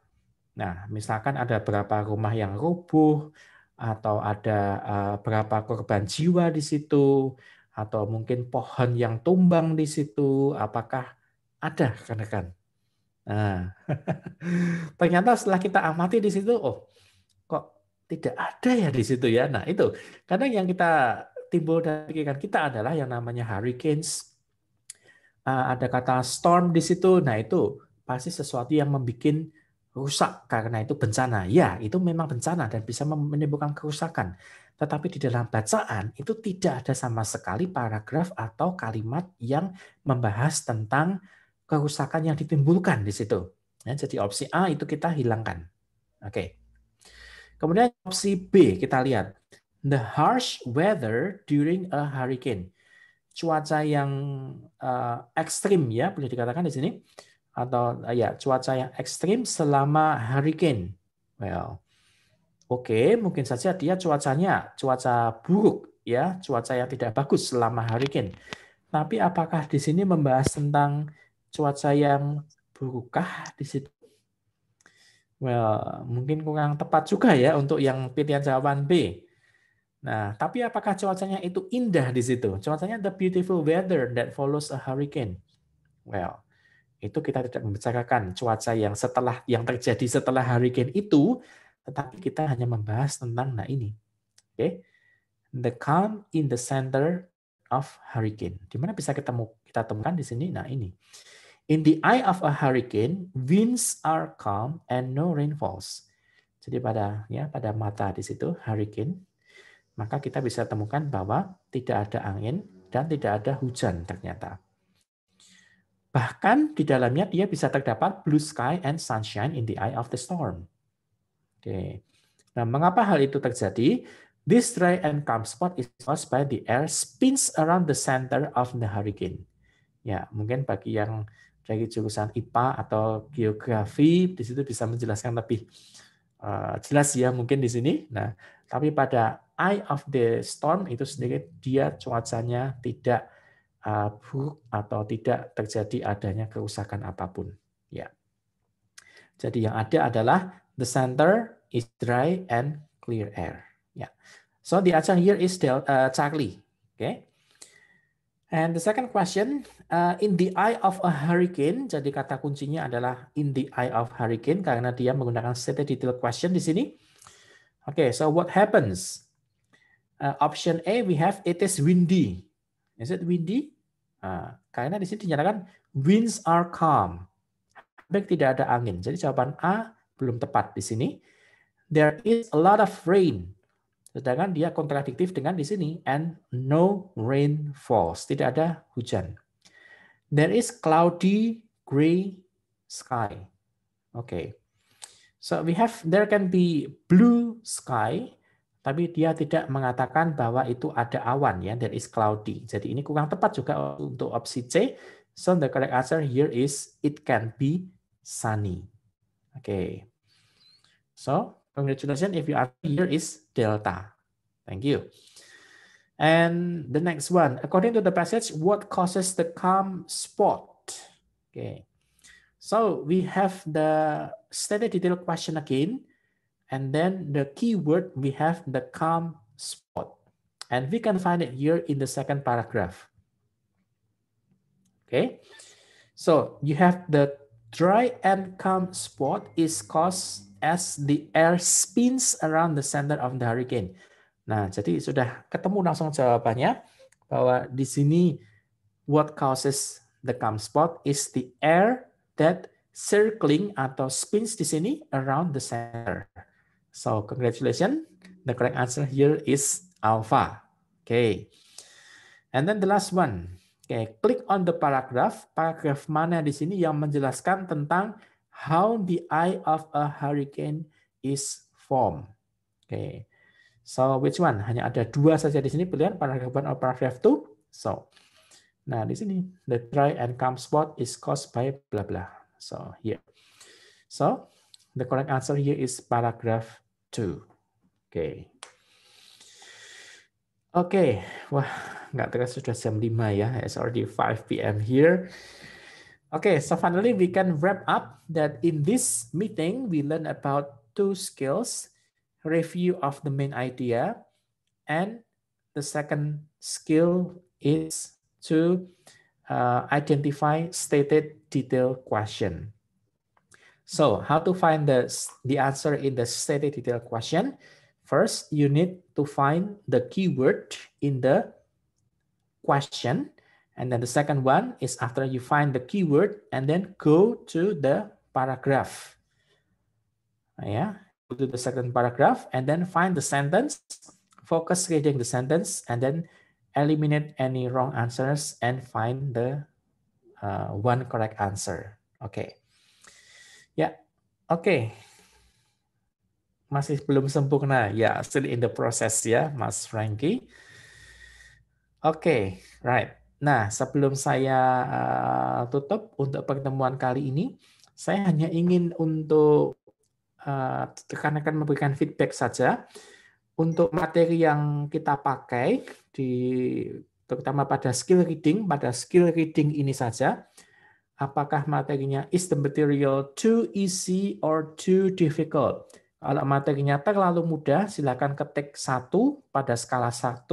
Nah, misalkan ada berapa rumah yang rubuh, atau ada berapa korban jiwa di situ, atau mungkin pohon yang tumbang di situ, apakah ada, rekan-rekan? Nah, ternyata setelah kita amati di situ, oh, kok tidak ada ya di situ ya. Nah, itu kadang yang kita timbul dari pikiran kita adalah yang namanya hurricanes, ada kata storm di situ. Nah, itu pasti sesuatu yang membuat rusak karena itu bencana. Ya, itu memang bencana dan bisa menimbulkan kerusakan. Tetapi di dalam bacaan itu tidak ada sama sekali paragraf atau kalimat yang membahas tentang kerusakan yang ditimbulkan di situ. Ya, jadi opsi A itu kita hilangkan. Oke. Kemudian opsi B kita lihat. The harsh weather during a hurricane. Cuaca yang ekstrim ya, boleh dikatakan di sini. Atau ya cuaca yang ekstrim selama hurricane. Well, oke, mungkin saja dia cuaca buruk ya, cuaca yang tidak bagus selama hurricane. Tapi apakah di sini membahas tentang cuaca yang burukkah di situ? Well, mungkin kurang tepat juga ya untuk yang pilihan jawaban B. Nah, tapi apakah cuacanya itu indah di situ? Cuacanya the beautiful weather that follows a hurricane. Well, itu kita tidak membicarakan cuaca yang terjadi setelah hurricane itu, tetapi kita hanya membahas tentang ini. Oke. The calm in the center of hurricane. Di mana bisa kita temukan di sini? Nah, ini. In the eye of a hurricane, winds are calm and no rain falls. Jadi pada mata di situ hurricane, maka kita bisa temukan bahwa tidak ada angin dan tidak ada hujan ternyata. Bahkan di dalamnya dia bisa terdapat blue sky and sunshine in the eye of the storm. Oke. Nah, mengapa hal itu terjadi? This dry and calm spot is caused by the air spins around the center of the hurricane. Ya, mungkin bagi yang dari jurusan IPA atau geografi di situ bisa menjelaskan lebih jelas ya mungkin di sini. Nah, tapi pada eye of the storm itu sendiri dia cuacanya tidak buruk atau tidak terjadi adanya kerusakan apapun. Ya. Jadi yang ada adalah the center is dry and clear air. Ya. So the answer here is Charlie. Okay. And the second question, in the eye of a hurricane, jadi kata kuncinya adalah in the eye of hurricane karena dia menggunakan stated detail question di sini. Okay, so what happens? Option A, we have it is windy. Is it windy? Karena di sini dinyatakan winds are calm. Baik, tidak ada angin. Jadi jawaban A belum tepat di sini. There is a lot of rain. Sedangkan dia kontradiktif dengan di sini and no rain falls, tidak ada hujan. There is cloudy gray sky. Okay. So we have there can be blue sky, tapi dia tidak mengatakan bahwa itu ada awan ya, there is cloudy. Jadi ini kurang tepat juga untuk opsi C. So the correct answer here is it can be sunny. Okay. So congratulations if your answer here is delta. Thank you. And the next one, according to the passage, what causes the calm spot? Okay. So we have the stated detail question again, and then the keyword we have the calm spot, and we can find it here in the second paragraph. Okay. So you have the dry and calm spot is caused as the air spins around the center of the hurricane. Nah, jadi sudah ketemu langsung jawabannya bahwa di sini what causes the calm spot is the air that circling atau spins di sini around the center. So, congratulations. The correct answer here is alpha. Okay. And then the last one. Okay, click on the paragraph. Paragraph mana di sini yang menjelaskan tentang how the eye of a hurricane is formed. Okay. So which one? Hanya ada dua saja di sini pilihan, paragraph 1 atau paragraph 2. So, nah di sini the dry and calm spot is caused by blah blah. So here. So the correct answer here is paragraph 2. Okay. Okay. Wah, nggak terasa sudah jam 5 ya. It's already 5 p.m. here. Okay, so finally we can wrap up that in this meeting we learn about 2 skills. Review of the main idea, and the second skill is to identify stated detail question. So how to find the answer in the stated detail question? First, you need to find the keyword in the question, and then the second one is after you find the keyword and then go to the paragraph. Yeah. To the second paragraph and then find the sentence, focus reading the sentence, and then eliminate any wrong answers and find the one correct answer. Okay. Ya, okay. Masih belum sempurna. Ya, still in the process ya, Mas Frankie. Okay, right. Nah, sebelum saya tutup untuk pertemuan kali ini, saya hanya ingin untuk rekan-rekan memberikan feedback saja untuk materi yang kita pakai terutama pada skill reading ini saja. apakah materinya is the material too easy or too difficult. Kalau materinya terlalu mudah, silakan ketik 1 pada skala 1.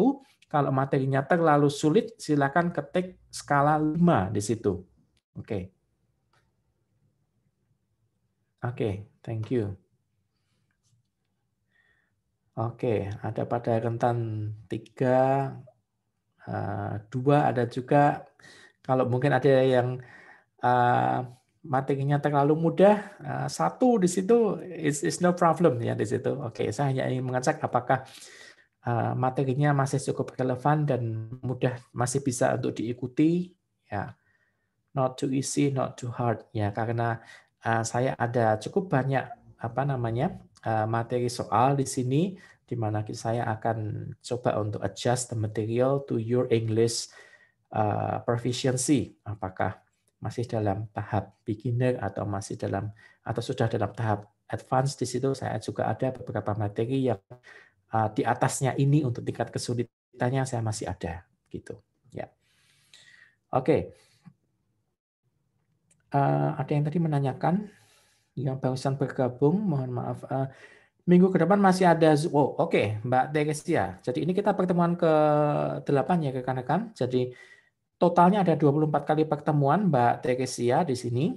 Kalau materinya terlalu sulit, silakan ketik skala 5 di situ. Oke. Oke, thank you. Oke, ada pada rentan 3, 2 ada juga. Kalau mungkin ada yang materinya terlalu mudah, 1 di situ is no problem ya di situ. Oke, saya hanya ingin mengecek apakah materinya masih cukup relevan dan mudah, masih bisa untuk diikuti. Ya, not too easy, not too hard. Ya, karena saya ada cukup banyak materi soal di sini, di mana saya akan coba untuk adjust the material to your English proficiency. Apakah masih dalam tahap beginner atau sudah dalam tahap advance. Di situ saya juga ada beberapa materi yang di atasnya ini untuk tingkat kesulitannya saya masih ada gitu. Ya. Oke. Ada yang tadi menanyakan yang barusan bergabung, mohon maaf. Minggu ke depan masih ada. Oke, Mbak Teresia. Jadi ini kita pertemuan ke-8 ya rekan-rekan. Jadi totalnya ada 24 kali pertemuan Mbak Teresia di sini.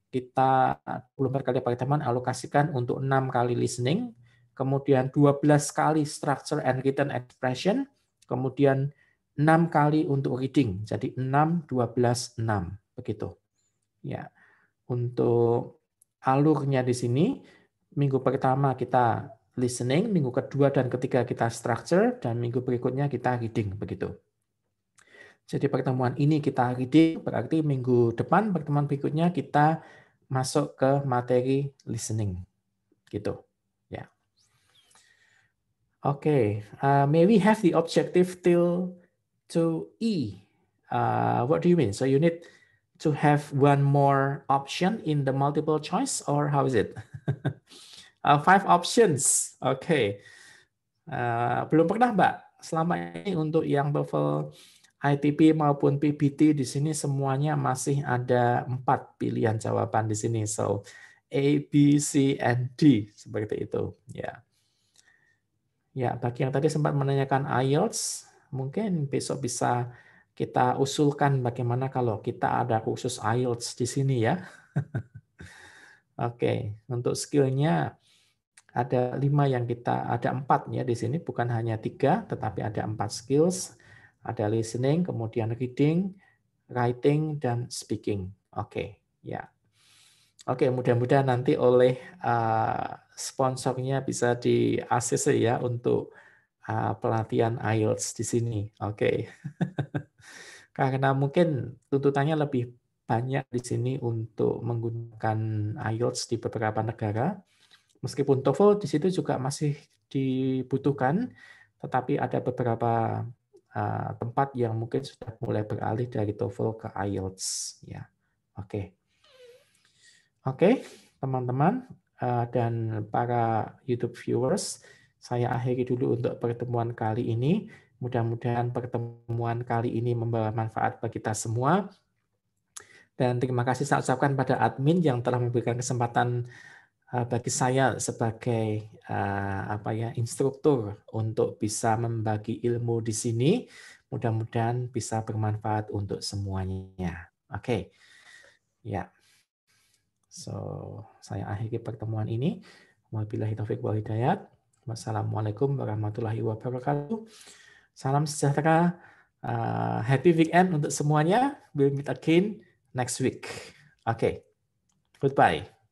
Kita 24 kali pertemuan alokasikan untuk 6 kali listening, kemudian 12 kali structure and written expression, kemudian 6 kali untuk reading. Jadi 6, 12, 6. Begitu. Ya. Untuk alurnya di sini, minggu pertama kita listening, minggu kedua dan ketiga kita structure, dan minggu berikutnya kita reading. Begitu. Jadi pertemuan ini kita reading, berarti minggu depan pertemuan berikutnya kita masuk ke materi listening. Gitu. Ya. Oke, may we have the objective till to E? What do you mean? So you need to have one more option in the multiple choice, or how is it? 5 options. Oke. Belum pernah, Mbak. Selama ini untuk yang TOEFL ITP maupun PBT di sini semuanya masih ada 4 pilihan jawaban di sini. So A, B, C, and D seperti itu. Ya. Ya, bagi yang tadi sempat menanyakan IELTS, mungkin besok bisa kita usulkan bagaimana kalau kita ada khusus IELTS di sini ya. Oke, untuk skillnya ada 5 yang ada 4 ya di sini, bukan hanya 3, tetapi ada 4 skills. Ada listening, kemudian reading, writing, dan speaking. Oke, ya. Oke, mudah-mudahan nanti oleh sponsornya bisa di ACC ya untuk pelatihan IELTS di sini. Oke. Karena mungkin tuntutannya lebih banyak di sini untuk menggunakan IELTS di beberapa negara. Meskipun TOEFL di situ juga masih dibutuhkan, tetapi ada beberapa tempat yang mungkin sudah mulai beralih dari TOEFL ke IELTS. Ya, oke. Oke, teman-teman dan para YouTube viewers, saya akhiri dulu untuk pertemuan kali ini. Mudah-mudahan pertemuan kali ini membawa manfaat bagi kita semua. Dan terima kasih saya ucapkan pada admin yang telah memberikan kesempatan bagi saya sebagai instruktur untuk bisa membagi ilmu di sini. Mudah-mudahan bisa bermanfaat untuk semuanya. Oke. Ya. So, saya akhiri pertemuan ini. Wabillahi taufiq wal hidayat. Wassalamualaikum warahmatullahi wabarakatuh. Salam sejahtera. Happy weekend untuk semuanya. We'll meet again next week. Okay. Goodbye.